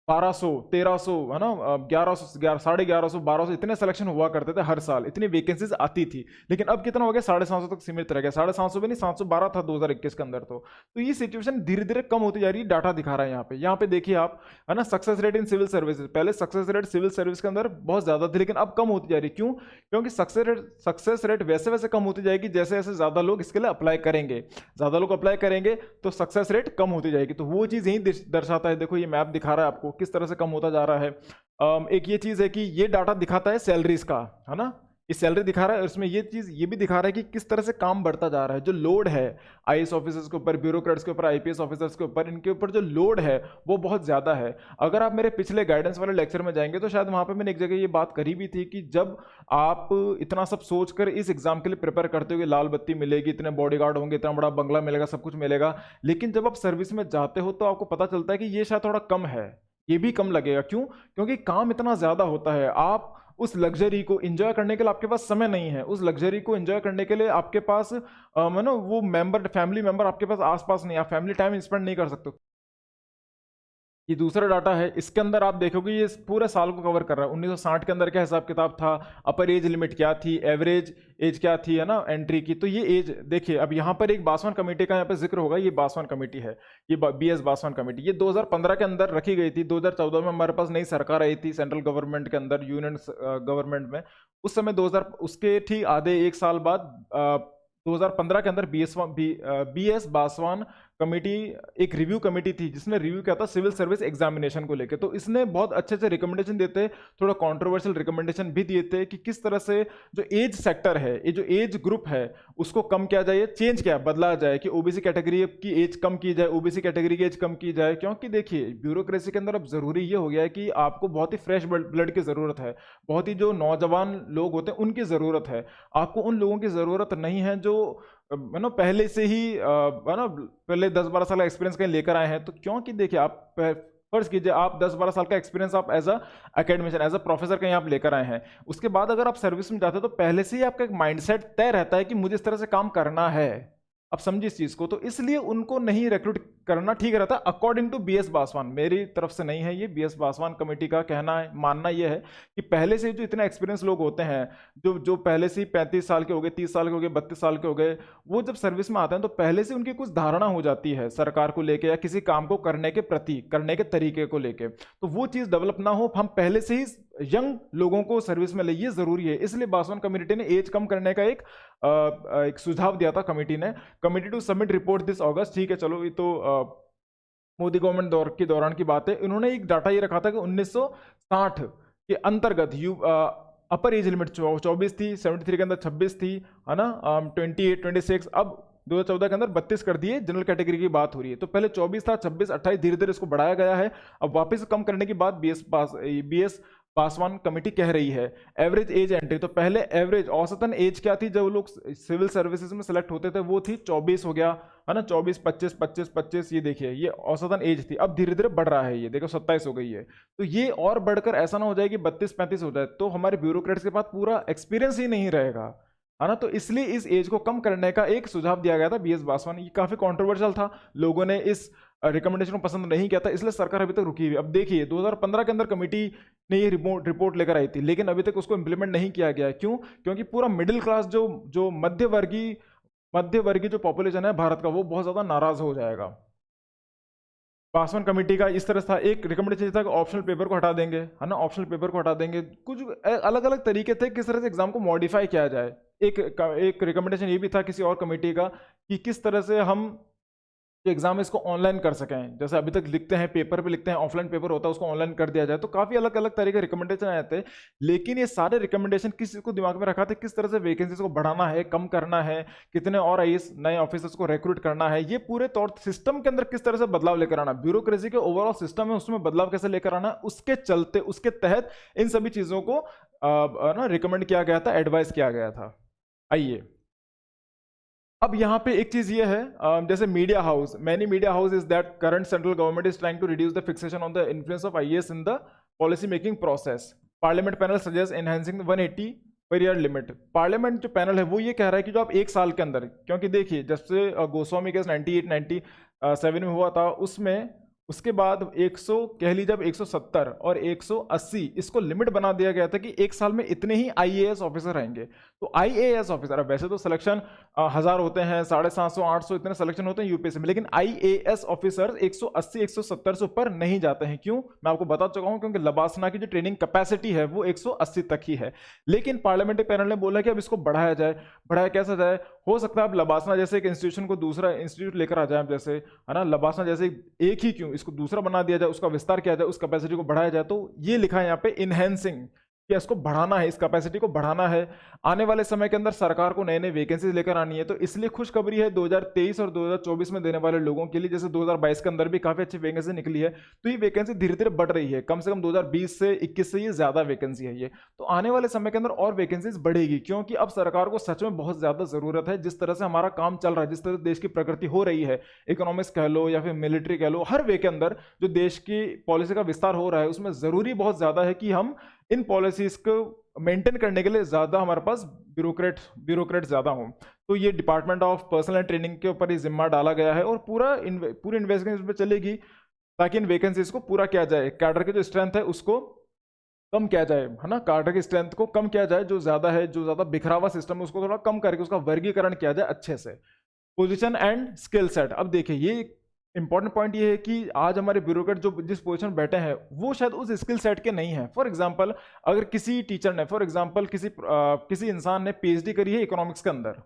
1200, 1300, है ना, 1100, 1150, 1200 इतने सिलेक्शन हुआ करते थे हर साल, इतनी वैकेंसीज आती थी। लेकिन अब कितना हो गया, 750 तक सीमित रह गया। 750 भी नहीं, 712 था 2021 के अंदर। तो ये सिचुएशन धीरे धीरे कम होती जा रही है। डाटा दिखा रहा है यहाँ पे देखिए आप, है ना, success rate in civil services. पहले सक्सेस रेट सिविल सर्विस के अंदर बहुत ज्यादा थी लेकिन अब कम होती जा रही है। क्यों? क्योंकि सक्सेस रेट वैसे वैसे कम होती जाएगी जैसे जैसे ज्यादा लोग इसके लिए अप्लाई करेंगे। ज्यादा लोग अप्लाई करेंगे तो सक्सेस रेट कम होती जाएगी। तो वो चीज यही दर्शाता है। देखो ये मैप दिखा रहा है आपको किस तरह से कम होता जा रहा है। एक ये चीज है कि ये डाटा दिखाता है सैलरीज का, है ना, ये सैलरी दिखा रहा है। और इसमें ये चीज ये भी दिखा रहा है कि किस तरह से काम बढ़ता जा रहा है। जो लोड है आईएएस ऑफिसर्स के ऊपर, ब्यूरोक्रेट्स के ऊपर, आईपीएस ऑफिसर्स के ऊपर, इनके ऊपर जो लोड है वो बहुत ज्यादा है। अगर आप मेरे पिछले गाइडेंस वाले लेक्चर में जाएंगे तो शायद वहां पे मैंने एक जगह ये बात करी भी थी कि जब आप इतना सब सोचकर इस एग्जाम के लिए प्रिपेयर करते हो कि लाल बत्ती मिलेगी, इतने बॉडीगार्ड होंगे, इतना बड़ा बंगला मिलेगा, सब कुछ मिलेगा, लेकिन जब आप सर्विस में जाते हो तो आपको पता चलता है कि ये शायद थोड़ा कम है, ये भी कम लगेगा। क्यों? क्योंकि काम इतना ज्यादा होता है। आप उस लग्जरी को एंजॉय करने के लिए आपके पास समय नहीं है। उस लग्जरी को एंजॉय करने के लिए आपके पास वो मेंबर, फैमिली मेंबर आपके पास आसपास नहीं, आप फैमिली टाइम स्पेंड नहीं कर सकते। ये दूसरा डाटा है, इसके अंदर आप देखोगे ये पूरे साल को कवर कर रहा है। 1960 के अंदर क्या हिसाब किताब था, अपर एज लिमिट क्या थी, एवरेज एज क्या थी, है ना, एंट्री की। तो ये एज देखिए, अब यहाँ पर एक बासवान कमेटी का यहाँ पे जिक्र होगा, ये बासवान कमेटी है, ये BS बासवान कमेटी, ये 2015 के अंदर रखी गई थी। 2014 में हमारे पास नई सरकार आई थी सेंट्रल गवर्नमेंट के अंदर, यूनियन गवर्नमेंट में। उस समय 2000 उसके ठीक आधे एक साल बाद 2015 के अंदर BS बासवान कमेटी एक रिव्यू कमेटी थी, जिसने रिव्यू किया था सिविल सर्विस एग्जामिनेशन को लेकर। तो इसने बहुत अच्छे से रिकमेंडेशन देते, थोड़ा कंट्रोवर्शियल रिकमेंडेशन भी दिए थे कि किस तरह से जो एज सेक्टर है, ये जो एज ग्रुप है, उसको कम किया जाए, चेंज किया बदला जाए, कि ओबीसी कैटेगरी की एज कम की जाए, ओबीसी कैटेगरी की एज कम की जाए। क्योंकि देखिए ब्यूरोक्रेसी के अंदर अब जरूरी ये हो गया है कि आपको बहुत ही फ्रेश ब्लड की जरूरत है, बहुत ही जो नौजवान लोग होते हैं उनकी जरूरत है। आपको उन लोगों की जरूरत नहीं है जो पहले से ही पहले 10-12 साल का एक्सपीरियंस कहीं लेकर आए हैं। तो क्योंकि देखिए, आप फर्ज कीजिए आप 10-12 साल का एक्सपीरियंस आप as a academician, as a professor कहीं आप लेकर आए हैं, उसके बाद अगर आप सर्विस में जाते हैं तो पहले से ही आपका एक माइंडसेट तय रहता है कि मुझे इस तरह से काम करना है। आप समझिए इस चीज को। तो इसलिए उनको नहीं रिक्रूट करना ठीक रहता है, अकॉर्डिंग टू BS बासवान। मेरी तरफ से नहीं है ये, BS बासवान कमेटी का कहना है, मानना यह है कि पहले से जो इतने एक्सपीरियंस लोग होते हैं, जो जो पहले से ही 35 साल के हो गए, 30 साल के हो गए, 32 साल के हो गए, वो जब सर्विस में आते हैं तो पहले से उनकी कुछ धारणा हो जाती है सरकार को लेके या किसी काम को करने के प्रति, करने के तरीके को लेके। तो वो चीज डेवलप ना हो, हम पहले से ही यंग लोगों को सर्विस में ले, ये जरूरी है। इसलिए बासवान कमेटी ने एज कम करने का एक सुझाव दिया था कमेटी ने। Committee to submit report this August, ठीक है, चलो ये तो मोदी गवर्नमेंट दौर के दौरान की बात है। इन्होंने एक डाटा ये रखा था कि 1960 के अंतर्गत अपर एज लिमिट 24 थी, 73 के अंदर 26 थी, है ना, 28, 26, अब 2014 के अंदर 32 कर दिए। जनरल कैटेगरी की बात हो रही है। तो पहले 24 था, 26, 28, धीरे धीरे इसको बढ़ाया गया है। अब वापस कम करने की बात BS बासवान कमेटी कह रही है। एवरेज एज एंट्री, तो पहले एवरेज औसतन एज क्या थी जब लोग सिविल सर्विसेज में सेलेक्ट होते थे, वो थी 24 हो गया, है ना, 24, 25, 25, 25, ये देखिए ये औसतन एज थी। अब धीरे धीरे बढ़ रहा है, ये देखो 27 हो गई है। तो ये और बढ़कर ऐसा ना हो जाए कि 32, 35 हो जाए, तो हमारे ब्यूरोक्रेट्स के पास पूरा एक्सपीरियंस ही नहीं रहेगा, है ना। तो इसलिए इस एज को कम करने का एक सुझाव दिया गया था BS बासवान। ये काफी कंट्रोवर्शियल था, लोगों ने इस रिकमेंडेशन को पसंद नहीं किया था, इसलिए सरकार अभी तक रुकी हुई। अब देखिए 2015 के अंदर कमेटी ने ये रिपोर्ट लेकर आई थी, लेकिन अभी तक उसको इंप्लीमेंट नहीं किया गया। क्यों? क्योंकि पूरा मिडिल क्लास जो जो मध्यवर्गीय जो पॉपुलेशन है भारत का, वो बहुत ज्यादा नाराज हो जाएगा। पासवान कमेटी का इस तरह था, एक रिकमेंडेशन था कि ऑप्शनल पेपर को हटा देंगे, है ना, ऑप्शनल पेपर को हटा देंगे। कुछ अलग अलग तरीके थे किस तरह से एग्जाम को मॉडिफाई किया जाए। एक रिकमेंडेशन ये भी था किसी और कमेटी का कि किस तरह से हम एग्जाम इसको ऑनलाइन कर सकें। जैसे अभी तक लिखते हैं पेपर पे लिखते हैं, ऑफलाइन पेपर होता है, उसको ऑनलाइन कर दिया जाए। तो काफी अलग अलग तरह के रिकमेंडेशन आए थे, लेकिन ये सारे रिकमेंडेशन किसी को दिमाग में रखा था किस तरह से वैकेंसीज को बढ़ाना है, कम करना है, कितने और IAS नए ऑफिसर्स को रिक्रूट करना है, ये पूरे तौर सिस्टम के अंदर किस तरह से बदलाव लेकर आना, ब्यूरोक्रेसी के ओवरऑल सिस्टम है उसमें बदलाव कैसे लेकर आना, उसके चलते उसके तहत इन सभी चीजों को रिकमेंड किया गया था, एडवाइस किया गया था। आइए अब यहाँ पे एक चीज ये है, जैसे media house, many media house is that current central government is trying to reduce the fixation on the influence of IAS in the policy making process. Parliament panel suggest enhancing 180 per year limit. Parliament जो panel है वो ये कह रहा है कि जो आप एक साल के अंदर, क्योंकि देखिए जब से गोस्वामी केस 98, 97 में हुआ था, उसमें उसके बाद 100 कह लीजिए, अब 170 और 180 इसको लिमिट बना दिया गया था कि एक साल में इतने ही IAS ऑफिसर रहेंगे। तो IAS ऑफिसर, अब वैसे तो सिलेक्शन 1000 होते हैं, 750, 800 इतने सिलेक्शन होते हैं यूपीएससी में, लेकिन IAS ऑफिसर 180, 170 से ऊपर नहीं जाते हैं। क्यों? मैं आपको बता चुका हूं, क्योंकि लबासना की जो ट्रेनिंग कैपेसिटी है वो 180 तक ही है। लेकिन पार्लियामेंट्री पैनल ने बोला कि अब इसको बढ़ाया जाए। बढ़ाया कैसे जाए? हो सकता है अब लबासना जैसे एक इंस्टीट्यूशन को दूसरा इंस्टीट्यूट लेकर आ जाए, जैसे, है ना, लबासना जैसे एक ही क्यों, इसको दूसरा बना दिया जाए, उसका विस्तार किया जाए, उस कैपेसिटी को बढ़ाया जाए। तो ये लिखा है यहाँ पे इनहेंसिंग, कि इसको बढ़ाना है, इस कैपेसिटी को बढ़ाना है। आने वाले समय के अंदर सरकार को नए नए वैकेंसीज लेकर आनी है। तो इसलिए खुशखबरी है 2023 और 2024 में देने वाले लोगों के लिए। जैसे 2022 के अंदर भी काफी अच्छी वैकेंसी निकली है, तो ये वैकेंसी धीरे धीरे बढ़ रही है। कम से कम 2020 से 21 से ये ज्यादा वैकेंसी है ये। तो आने वाले समय के अंदर और वैकेंसीज बढ़ेगी, क्योंकि अब सरकार को सच में बहुत ज्यादा जरूरत है। जिस तरह से हमारा काम चल रहा है, जिस तरह से देश की प्रगति हो रही है, इकोनॉमिक्स कह लो या फिर मिलिट्री कह लो, हर वे के अंदर जो देश की पॉलिसी का विस्तार हो रहा है, उसमें जरूरी बहुत ज्यादा है कि हम इन पॉलिसीज को मेंटेन करने के लिए ज्यादा हमारे पास ब्यूरोक्रेट ज्यादा हों। तो ये department of personal and training के ऊपर ये जिम्मा डाला गया है और पूरी इन्वेस्टिगेशन पे चलेगी। ताकि इन वैकेंसीज को पूरा किया जाए, कैडर की जो स्ट्रेंथ है उसको कम किया जाए, है ना, कैडर की स्ट्रेंथ को कम किया जाए, जो ज्यादा है, जो ज्यादा बिखरा हुआ सिस्टम है उसको थोड़ा कम करके उसका वर्गीकरण किया जाए अच्छे से। पोजीशन एंड स्किल सेट, अब देखिए ये इंपॉर्टेंट पॉइंट ये है कि आज हमारे ब्यूरोक्रेट जो जिस पोजीशन बैठे हैं वो शायद उस स्किल सेट के नहीं है। फॉर एग्जांपल, अगर किसी टीचर ने, फॉर एग्जांपल किसी इंसान ने पीएचडी करी है इकोनॉमिक्स के अंदर,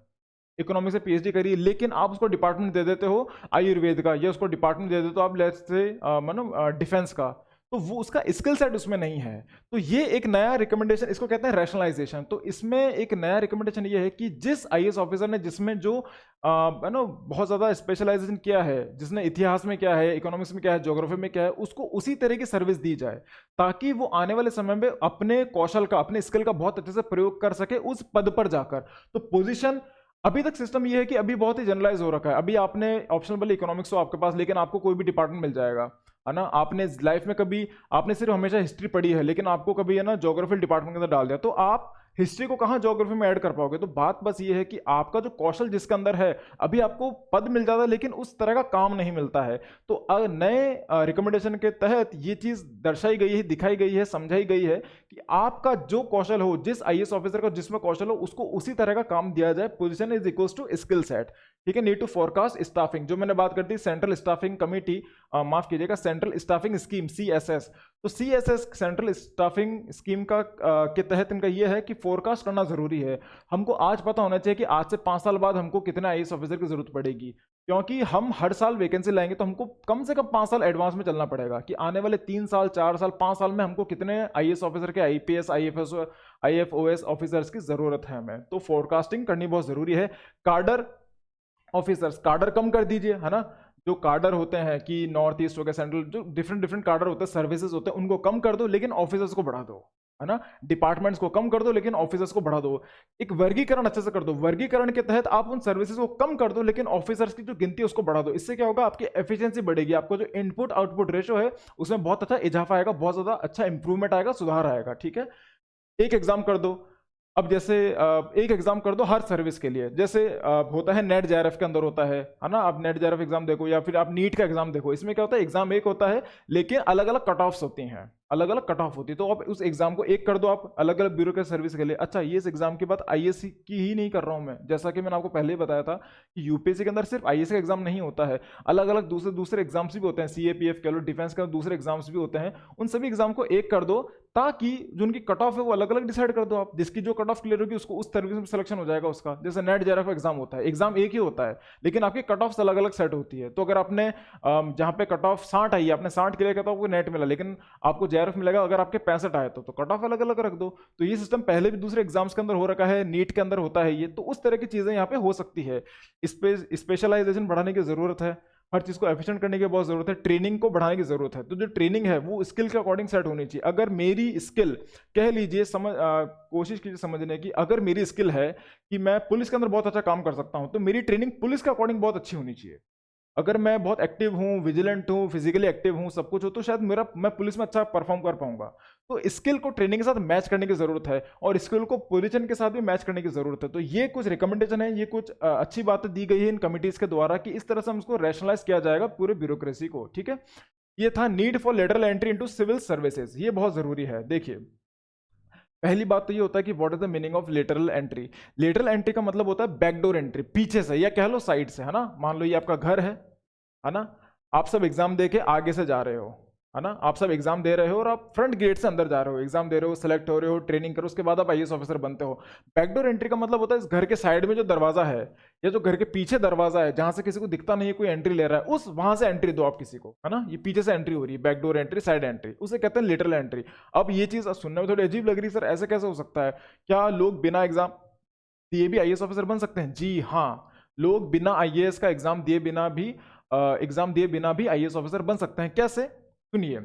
इकोनॉमिक्स से पीएचडी करी, लेकिन आप उसको डिपार्टमेंट दे देते हो आयुर्वेद का, या उसको डिपार्टमेंट दे देते हो आप लेट्स से मतलब डिफेंस का, तो वो उसका स्किल सेट उसमें नहीं है। तो ये एक नया रिकमेंडेशन, इसको कहते हैं रैशनलाइजेशन। तो इसमें एक नया रिकमेंडेशन ये है कि जिस आईएएस ऑफिसर ने, जिसमें जो बहुत ज्यादा स्पेशलाइजेशन किया है, जिसने इतिहास में क्या है, इकोनॉमिक्स में क्या है, ज्योग्राफी में क्या है, उसको उसी तरह की सर्विस दी जाए, ताकि वो आने वाले समय में अपने कौशल का, अपने स्किल का बहुत अच्छे से प्रयोग कर सके उस पद पर जाकर। तो पोजीशन, अभी तक सिस्टम ये है कि अभी बहुत ही जनरलाइज हो रखा है। अभी आपने ऑप्शनल वाली इकोनॉमिक्स हो आपके पास, लेकिन आपको कोई भी डिपार्टमेंट मिल जाएगा, है ना। आपने लाइफ में कभी, आपने सिर्फ हमेशा हिस्ट्री पढ़ी है, लेकिन आपको कभी, है ना, ज्योग्राफी डिपार्टमेंट के अंदर डाल दिया, तो आप हिस्ट्री को कहाँ ज्योग्राफी में ऐड कर पाओगे। तो बात बस ये है कि आपका जो कौशल जिसके अंदर है, अभी आपको पद मिल जाता है लेकिन उस तरह का काम नहीं मिलता है। तो नए रिकमेंडेशन के तहत ये चीज दर्शाई गई है, दिखाई गई है, समझाई गई है कि आपका जो कौशल हो, जिस आईएएस ऑफिसर का जिसमें कौशल हो, उसको उसी तरह का काम दिया जाए। Position is equals to skill set, ठीक है। नीड टू फोरकास्ट स्टाफिंग, जो मैंने बात करती सेंट्रल स्टाफिंग कमेटी, माफ कीजिएगा, सेंट्रल स्टाफिंग स्कीम, सीएसएस। तो सीएसएस सेंट्रल स्टाफिंग स्कीम का के तहत इनका यह है कि फोरकास्ट करना जरूरी है। हमको आज पता होना चाहिए कि आज से 5 साल बाद हमको कितने आईएएस ऑफिसर की जरूरत पड़ेगी, क्योंकि हम हर साल वैकेंसी लाएंगे, तो हमको कम से कम 5 साल एडवांस में चलना पड़ेगा कि आने वाले 3 साल, 4 साल, 5 साल में हमको कितने आईएएस ऑफिसर के, आईपीएस, आईएफओएस ऑफिसर्स की जरूरत है हमें। तो फोरकास्टिंग करनी बहुत जरूरी है। कार्डर ऑफिसर्स, कार्डर कम कर दीजिए, है ना। जो कार्डर होते हैं कि नॉर्थ ईस्ट हो गया, सेंट्रल, जो डिफरेंट डिफरेंट कार्डर होते हैं, सर्विसेज होते हैं, उनको कम कर दो लेकिन ऑफिसर्स को बढ़ा दो, है ना। डिपार्टमेंट्स को कम कर दो लेकिन ऑफिसर्स को बढ़ा दो। एक वर्गीकरण अच्छे से कर दो, वर्गीकरण के तहत आप उन सर्विसेज को कम कर दो लेकिन ऑफिसर्स की जो गिनती है उसको बढ़ा दो। इससे क्या होगा, आपकी एफिशिएंसी बढ़ेगी, आपको जो इनपुट आउटपुट रेशो है उसमें बहुत अच्छा इजाफा आएगा, बहुत ज्यादा अच्छा इंप्रूवमेंट आएगा, सुधार आएगा, ठीक है। एक एग्जाम कर दो, अब जैसे एक एग्जाम कर दो हर सर्विस के लिए, जैसे होता है नेट जेआरएफ के अंदर होता है ना। आप नेट जेआरएफ एग्जाम देखो या फिर आप नीट का एग्जाम देखो, इसमें क्या होता है, एग्जाम एक होता है लेकिन अलग अलग कट ऑफ्स होती हैं, अलग अलग कट ऑफ होती है। तो आप उस एग्जाम को एक कर दो आप अलग अलग ब्यूरो के सर्विस के लिए। अच्छा, ये इस एग्जाम की बात आईएएस की ही नहीं कर रहा हूं मैं, जैसा कि मैंने आपको पहले ही बताया था कि यूपीएससी के अंदर सिर्फ आईएएस का एग्जाम नहीं होता है, अलग अलग दूसरे दूसरे एग्जाम्स भी होते हैं, सीएपीएफ कह लो, डिफेंस के दूसरे एग्जाम्स भी होते हैं। उन सभी एग्जाम को एक कर दो ताकि जो उनकी कट ऑफ है वो अलग अलग डिसाइड कर दो आप, जिसकी जो कट ऑफ क्लियर होगी उसको उस सर्विस में सिलेक्शन हो जाएगा उसका। जैसे नेट जेआरएफ एग्जाम होता है, एग्जाम एक ही होता है लेकिन आपकी कट ऑफ अलग अलग सेट होती है। तो अगर आपने जहां पे कट ऑफ 60 आई है, आपने 60 क्लियर किया तो आपको नेट मिला, लेकिन आपको जेआरएफ मिलेगा अगर आपके 65 आए तो कट ऑफ अलग अलग रख दो। तो ये सिस्टम पहले भी दूसरे एग्जाम्स के अंदर हो रखा है, नीट के अंदर होता है ये। तो उस तरह की चीजें यहाँ पे हो सकती है। स्पेशलाइजेशन बढ़ाने की जरूरत है, हर चीज को एफिशिएंट करने की बहुत जरूरत है, ट्रेनिंग को बढ़ाने की जरूरत है। तो जो ट्रेनिंग है वो स्किल के अकॉर्डिंग सेट होनी चाहिए। अगर मेरी स्किल, कह लीजिए, कोशिश कीजिए समझने की, अगर मेरी स्किल है कि मैं पुलिस के अंदर बहुत अच्छा काम कर सकता हूं, तो मेरी ट्रेनिंग पुलिस के अकॉर्डिंग बहुत अच्छी होनी चाहिए। अगर मैं बहुत एक्टिव हूँ, विजिलेंट हूँ, फिजिकली एक्टिव हूँ, सब कुछ हो, तो शायद मैं पुलिस में अच्छा परफॉर्म कर पाऊंगा। तो स्किल को ट्रेनिंग के साथ मैच करने की जरूरत है और स्किल को पोजीशन के साथ भी मैच करने की जरूरत है। तो ये कुछ रिकमेंडेशन है, ये कुछ अच्छी बातें दी गई है इन कमिटीज के द्वारा कि इस तरह से हम इसको रैशनलाइज किया जाएगा पूरे ब्यूरोक्रेसी को, ठीक है। ये था need for lateral entry into civil services, ये बहुत जरूरी है। देखिए, पहली बात तो ये होता है कि what is the meaning of lateral entry. Lateral entry का मतलब होता है बैकडोर एंट्री, पीछे से या कह लो साइड से, है ना। मान लो ये आपका घर है ना, आप सब एग्जाम दे के आगे से जा रहे हो, है ना। आप सब एग्जाम दे रहे हो और आप फ्रंट गेट से अंदर जा रहे हो, एग्जाम दे रहे हो, सेलेक्ट हो रहे हो, ट्रेनिंग करो, उसके बाद आप आईएएस ऑफिसर बनते हो। बैकडोर एंट्री का मतलब होता है इस घर के साइड में जो दरवाजा है या जो घर के पीछे दरवाजा है जहां से किसी को दिखता नहीं है कोई एंट्री ले रहा है, उस वहां से एंट्री दो आप किसी को, है ना। ये पीछे से एंट्री हो रही है, बैकडोर एंट्री, साइड एंट्री, उसे कहते हैं लेटरल एंट्री। अब ये चीज सुनने में थोड़ी अजीब लग रही है, सर ऐसे कैसे हो सकता है, क्या लोग बिना एग्जाम दिए भी आईएएस ऑफिसर बन सकते हैं? जी हाँ, लोग बिना आईएएस का एग्जाम दिए बिना भी आईएएस ऑफिसर बन सकते हैं। कैसे, सुनिए।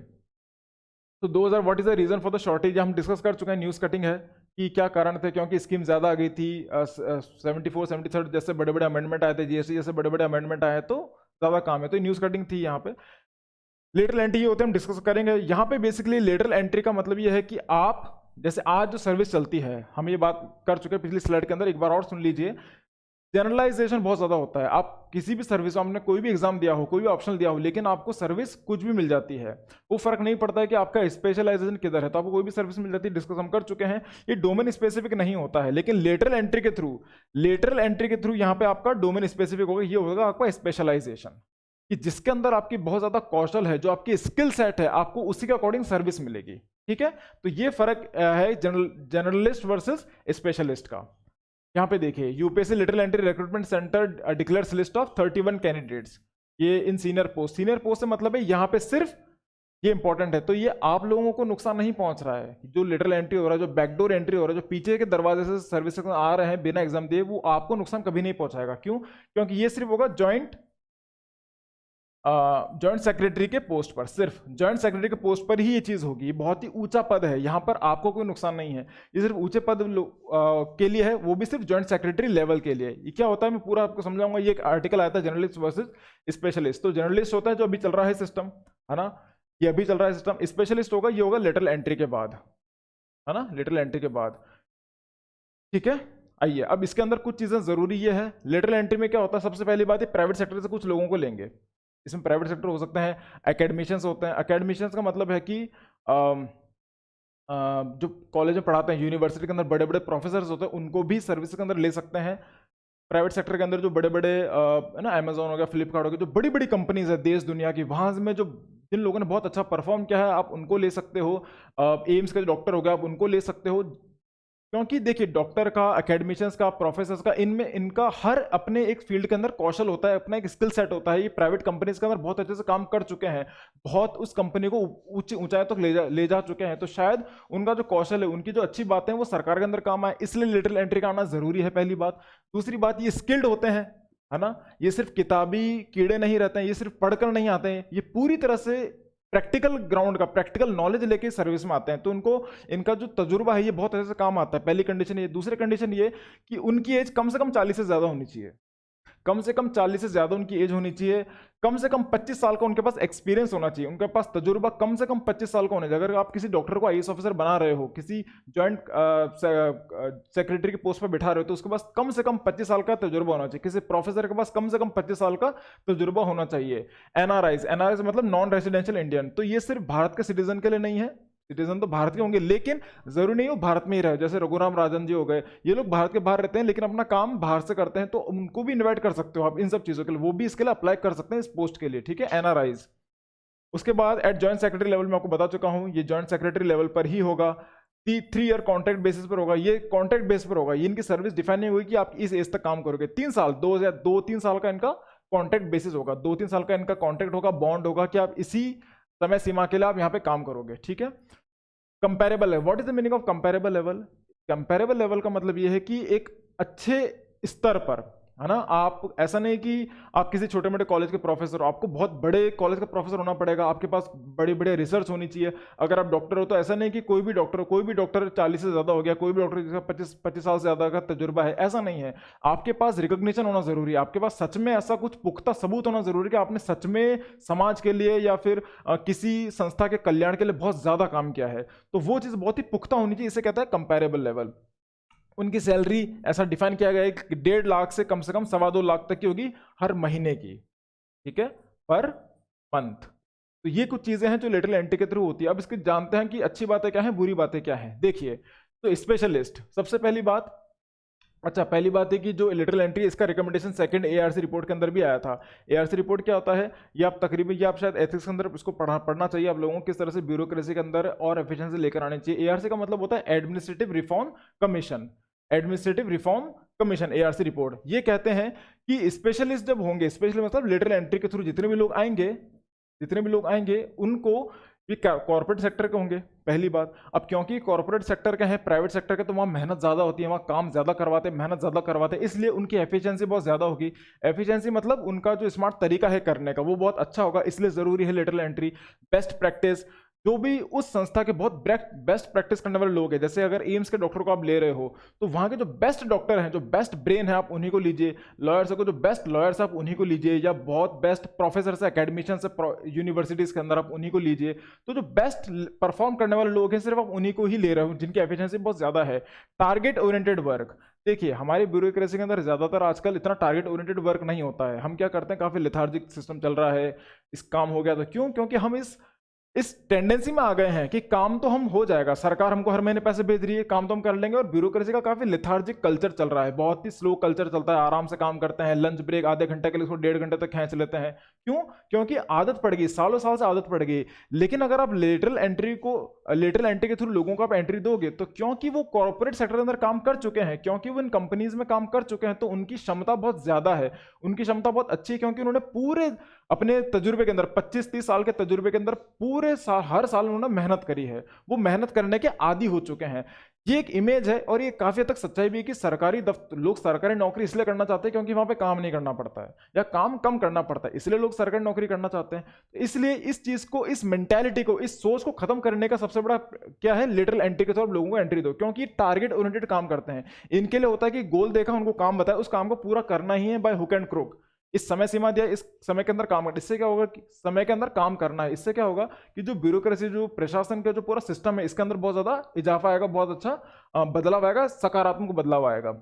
तो 2000 what is the reason for the shortage, हम डिस्कस कर चुके हैं, न्यूज कटिंग है कि क्या कारण थे, क्योंकि स्कीम ज्यादा आ गई थी। 74 73 जैसे बड़े बड़े अमेंडमेंट आए थे, जीएसटी जैसे बड़े बड़े अमेंडमेंट आए तो ज्यादा काम है, तो न्यूज कटिंग थी। यहाँ पे लेटरल एंट्री ये होते हैं, हम डिस्कस करेंगे। यहाँ पे बेसिकली लेटरल एंट्री का मतलब ये है कि आप, जैसे आज जो सर्विस चलती है, हम ये बात कर चुके हैं पिछली स्लाइड के अंदर, एक बार और सुन लीजिए। जनरलाइजेशन बहुत ज्यादा होता है। आप किसी भी सर्विस में, आपने कोई भी एग्जाम दिया हो, कोई भी ऑप्शनल दिया हो, लेकिन आपको सर्विस कुछ भी मिल जाती है, वो फर्क नहीं पड़ता है कि आपका स्पेशलाइजेशन किधर है, तो आपको कोई भी सर्विस मिल जाती है। डिस्कस हम कर चुके हैं, ये डोमेन स्पेसिफिक नहीं होता है, लेकिन लेटरल एंट्री के थ्रू यहाँ पे आपका डोमेन स्पेसिफिक होगा, ये होगा आपका स्पेशलाइजेशन, कि जिसके अंदर आपकी बहुत ज्यादा कौशल है, जो आपकी स्किल सेट है, आपको उसी के अकॉर्डिंग सर्विस मिलेगी। ठीक है, तो ये फर्क है जनरलिस्ट वर्सेस स्पेशलिस्ट का। यहाँ पे देखिए, UPSC literal entry recruitment centre declares list of 31 candidates, ये इन सीनियर पोस्ट से मतलब है यहाँ पे सिर्फ ये इंपॉर्टेंट है, तो ये आप लोगों को नुकसान नहीं पहुंच रहा है। जो लिटरल एंट्री हो रहा है, जो बैकडोर एंट्री हो रहा है, जो पीछे के दरवाजे से सर्विस आ रहे हैं बिना एग्जाम दिए, वो आपको नुकसान कभी नहीं पहुंचाएगा। क्यों? क्योंकि ये सिर्फ होगा जॉइंट सेक्रेटरी के पोस्ट पर, सिर्फ जॉइंट सेक्रेटरी के पोस्ट पर ही ये चीज होगी। ये बहुत ही ऊंचा पद है, यहाँ पर आपको कोई नुकसान नहीं है, ये सिर्फ ऊंचे पद के लिए है, वो भी सिर्फ जॉइंट सेक्रेटरी लेवल के लिए। ये क्या होता है मैं पूरा आपको समझाऊंगा। ये एक आर्टिकल आया था जर्नलिस्ट वर्सेस स्पेशलिस्ट। तो जर्नलिस्ट होता है जो अभी चल रहा है सिस्टम, है ना, ये अभी चल रहा है सिस्टम। स्पेशलिस्ट होगा, ये होगा लेटरल एंट्री के बाद, है ना, लेटरल एंट्री के बाद। ठीक है, आइए अब इसके अंदर कुछ चीजें जरूरी ये है। लेटरल एंट्री में क्या होता है, सबसे पहली बात है प्राइवेट सेक्टर से कुछ लोगों को लेंगे। इसमें प्राइवेट सेक्टर हो सकते हैं, एकेडमिशियंस होते हैं। एकेडमिशियंस का मतलब है कि जो कॉलेज में पढ़ाते हैं, यूनिवर्सिटी के अंदर बड़े बड़े प्रोफेसर्स होते हैं, उनको भी सर्विस के अंदर ले सकते हैं। प्राइवेट सेक्टर के अंदर जो बड़े बड़े है ना, अमेजोन हो गया, फ्लिपकार्ट हो गया, जो बड़ी बड़ी कंपनीज है देश दुनिया की, वहां में जो जिन लोगों ने बहुत अच्छा परफॉर्म किया है, आप उनको ले सकते हो। एम्स के जो डॉक्टर हो गया, आप उनको ले सकते हो। क्योंकि देखिए, डॉक्टर का, एकेडमिशियंस का, प्रोफेसर्स का, इनमें इनका हर अपने एक फील्ड के अंदर कौशल होता है, अपना एक स्किल सेट होता है। ये प्राइवेट कंपनीज के अंदर बहुत अच्छे से काम कर चुके हैं, बहुत उस कंपनी को ऊंचाई तक ले जा चुके हैं, तो शायद उनका जो कौशल है, उनकी जो अच्छी बातें हैं, वो सरकार के अंदर काम आए, इसलिए लिटरल एंट्री का आना जरूरी है, पहली बात। दूसरी बात, ये स्किल्ड होते हैं, है ना, ये सिर्फ किताबी कीड़े नहीं रहते हैं, ये सिर्फ पढ़कर नहीं आते हैं, ये पूरी तरह से प्रैक्टिकल ग्राउंड का प्रैक्टिकल नॉलेज लेके सर्विस में आते हैं, तो उनको इनका जो तजुर्बा है ये बहुत अच्छे से काम आता है। पहली कंडीशन ये। दूसरी कंडीशन ये कि उनकी एज कम से कम 40 से ज्यादा होनी चाहिए, कम से कम 40 से ज्यादा उनकी एज होनी चाहिए, कम से कम 25 साल का उनके पास एक्सपीरियंस होना चाहिए, उनके पास तजुर्बा कम से कम 25 साल का होना चाहिए। अगर आप किसी डॉक्टर को आईएएस ऑफिसर बना रहे हो, किसी जॉइंट सेक्रेटरी के पोस्ट पर बिठा रहे हो, तो उसके पास कम से कम 25 साल का तजुर्बा होना चाहिए। किसी प्रोफेसर के पास कम से कम 25 साल का तजुर्बा होना चाहिए। एनआरआईज मतलब नॉन रेसिडेंशियल इंडियन, तो ये सिर्फ भारत के सिटीजन के लिए नहीं है, सिटीजन तो भारत के होंगे, लेकिन जरूरी नहीं हो भारत में ही रहे। जैसे रघुराम राजन जी हो गए, ये लोग भारत के बाहर रहते हैं, लेकिन अपना काम बाहर से करते हैं, तो उनको भी इनवाइट कर सकते हो आप इन सब चीजों के लिए, वो भी इसके लिए अप्लाई कर सकते हैं इस पोस्ट के लिए। ठीक है, एनआरआईज। उसके बाद एट जॉइंट सेक्रेटरी लेवल में आपको बता चुका हूं, ये जॉइंट सेक्रेटरी लेवल पर ही होगा, 3 ईयर कॉन्ट्रैक्ट बेसिस पर होगा, ये कॉन्ट्रैक्ट बेस पर होगा। ये इनकी सर्विस डिफाइन नहीं हुई कि आप इस एज तक काम करोगे, 3 साल, 2-3 साल का इनका कॉन्ट्रैक्ट बेसिस होगा, 2-3 साल का इनका कॉन्ट्रैक्ट होगा, बॉन्ड होगा कि आप इसी समय सीमा के लिए आप यहाँ पे काम करोगे। ठीक है, कंपेरेबल है। What is the meaning of comparable level? Comparable level का मतलब यह है कि एक अच्छे स्तर पर, है ना, आप ऐसा नहीं कि आप किसी छोटे मोटे कॉलेज के प्रोफेसर हो, आपको बहुत बड़े कॉलेज का प्रोफेसर होना पड़ेगा, आपके पास बड़े बड़े रिसर्च होनी चाहिए। अगर आप डॉक्टर हो तो ऐसा नहीं कि कोई भी डॉक्टर 40 से ज्यादा हो गया, कोई भी डॉक्टर जिसका 25 साल से ज्यादा का तजुर्बा है, ऐसा नहीं है। आपके पास रिकॉग्निशन होना जरूरी है, आपके पास सच में ऐसा कुछ पुख्ता सबूत होना जरूरी है कि आपने सच में समाज के लिए या फिर किसी संस्था के कल्याण के लिए बहुत ज्यादा काम किया है, तो वो चीज बहुत ही पुख्ता होनी चाहिए, इसे कहता है कंपेरेबल लेवल। उनकी सैलरी ऐसा डिफाइन किया गया है कि 1.5 लाख से कम 2.25 लाख तक की होगी हर महीने की। ठीक है, पर मंथ। तो ये कुछ चीजें हैं जो लेटरल एंट्री के थ्रू होती है। अब इसके जानते हैं कि अच्छी बातें क्या हैं, बुरी बातें क्या हैं। देखिए, तो स्पेशलिस्ट, सबसे पहली बात, अच्छा पहली बात है कि जो लेटरल एंट्री, इसका रिकमेंडेशन सेकंड एआरसी रिपोर्ट के अंदर भी आया था। एआरसी रिपोर्ट क्या होता है, ये आप तकरीबन, ये आप शायद एथिक्स के अंदर इसको पढ़ना चाहिए आप लोगों को, किस तरह से ब्यूरोक्रेसी के अंदर और एफिशिएंसी लेकर आनी चाहिए। एआरसी का मतलब होता है administrative reform commission, administrative reform commission, ARC report. ये कहते हैं कि स्पेशलिस्ट जब होंगे, स्पेशलिस्ट मतलब लेटरल एंट्री के थ्रू जितने भी लोग आएंगे उनको ये कॉर्पोरेट सेक्टर के होंगे, पहली बात। अब क्योंकि कॉर्पोरेट सेक्टर के हैं, प्राइवेट सेक्टर के, तो वहाँ मेहनत ज़्यादा होती है, वहाँ काम ज़्यादा करवाते हैं, मेहनत ज़्यादा करवाते हैं, इसलिए उनकी एफिशिएंसी बहुत ज़्यादा होगी। एफिशिएंसी मतलब उनका जो स्मार्ट तरीका है करने का, वो बहुत अच्छा होगा, इसलिए ज़रूरी है लेटरल एंट्री। बेस्ट प्रैक्टिस, जो भी उस संस्था के बहुत बेस्ट प्रैक्टिस करने वाले लोग हैं, जैसे अगर एम्स के डॉक्टर को आप ले रहे हो, तो वहाँ के जो बेस्ट डॉक्टर हैं, जो बेस्ट ब्रेन है, आप उन्हीं को लीजिए। लॉयर्स को, जो बेस्ट लॉयर्स आप उन्हीं को लीजिए, या बहुत बेस्ट प्रोफेसर से, एकेडमिशियन से यूनिवर्सिटीज़ के अंदर आप उन्हीं को लीजिए। तो जो बेस्ट परफॉर्म करने वाले लोग हैं, सिर्फ आप उन्हीं को ही ले रहे हो, जिनकी एफिशिएंसी बहुत ज़्यादा है। टारगेट ओरिएंटेड वर्क, देखिए हमारी ब्यूरोक्रेसी के अंदर ज़्यादातर आजकल इतना टारगेट ओरिएंटेड वर्क नहीं होता है। हम क्या करते हैं, काफ़ी लेथार्जिक सिस्टम चल रहा है, इस काम हो गया तो क्यों, क्योंकि हम इस टेंडेंसी में आ गए हैं कि काम तो हम हो जाएगा, सरकार हमको हर महीने पैसे भेज रही है, काम तो हम कर लेंगे। और ब्यूरोक्रेसी का काफी लेथार्जिक कल्चर चल रहा है, बहुत ही स्लो कल्चर चलता है, आराम से काम करते हैं, लंच ब्रेक आधे घंटे के लिए उसको 1.5 घंटे तक खींच लेते हैं। क्यों? क्योंकि आदत पड़ गई, सालों साल से आदत पड़ गई। लेकिन अगर आप लेटरल एंट्री के थ्रू लोगों को आप एंट्री दोगे, तो क्योंकि वो कॉर्पोरेट सेक्टर के अंदर काम कर चुके हैं, क्योंकि वो इन कंपनीज में काम कर चुके हैं, तो उनकी क्षमता बहुत ज्यादा है, उनकी क्षमता बहुत अच्छी है, क्योंकि उन्होंने पूरे अपने तजुर्बे के अंदर 25-30 साल के तजुर्बे के अंदर पूरे साल हर साल उन्होंने मेहनत करी है, वो मेहनत करने के आदी हो चुके हैं। ये एक इमेज है और ये काफी हद तक सच्चाई भी है कि लोग सरकारी नौकरी इसलिए करना चाहते हैं क्योंकि वहां पे काम नहीं करना पड़ता है या काम कम करना पड़ता है, इसलिए लोग सरकारी नौकरी करना चाहते हैं। तो इसलिए इस चीज को, इस मेंटेलिटी को, इस सोच को खत्म करने का सबसे बड़ा क्या है, लेटरल एंट्री के तौर पर लोगों को एंट्री दो, क्योंकि टारगेट ओरिएंटेड काम करते हैं। इनके लिए होता है कि गोल देखा, उनको काम बताया, उस काम को पूरा करना ही है बाय हुक एंड क्रोक। इस समय सीमा दिया, इस समय के अंदर काम करना, इससे क्या होगा कि समय के अंदर काम करना है। इससे क्या होगा कि जो ब्यूरोक्रेसी, जो प्रशासन का जो पूरा सिस्टम है, इसके अंदर बहुत ज्यादा इजाफा आएगा, बहुत अच्छा बदलाव आएगा, सकारात्मक बदलाव आएगा।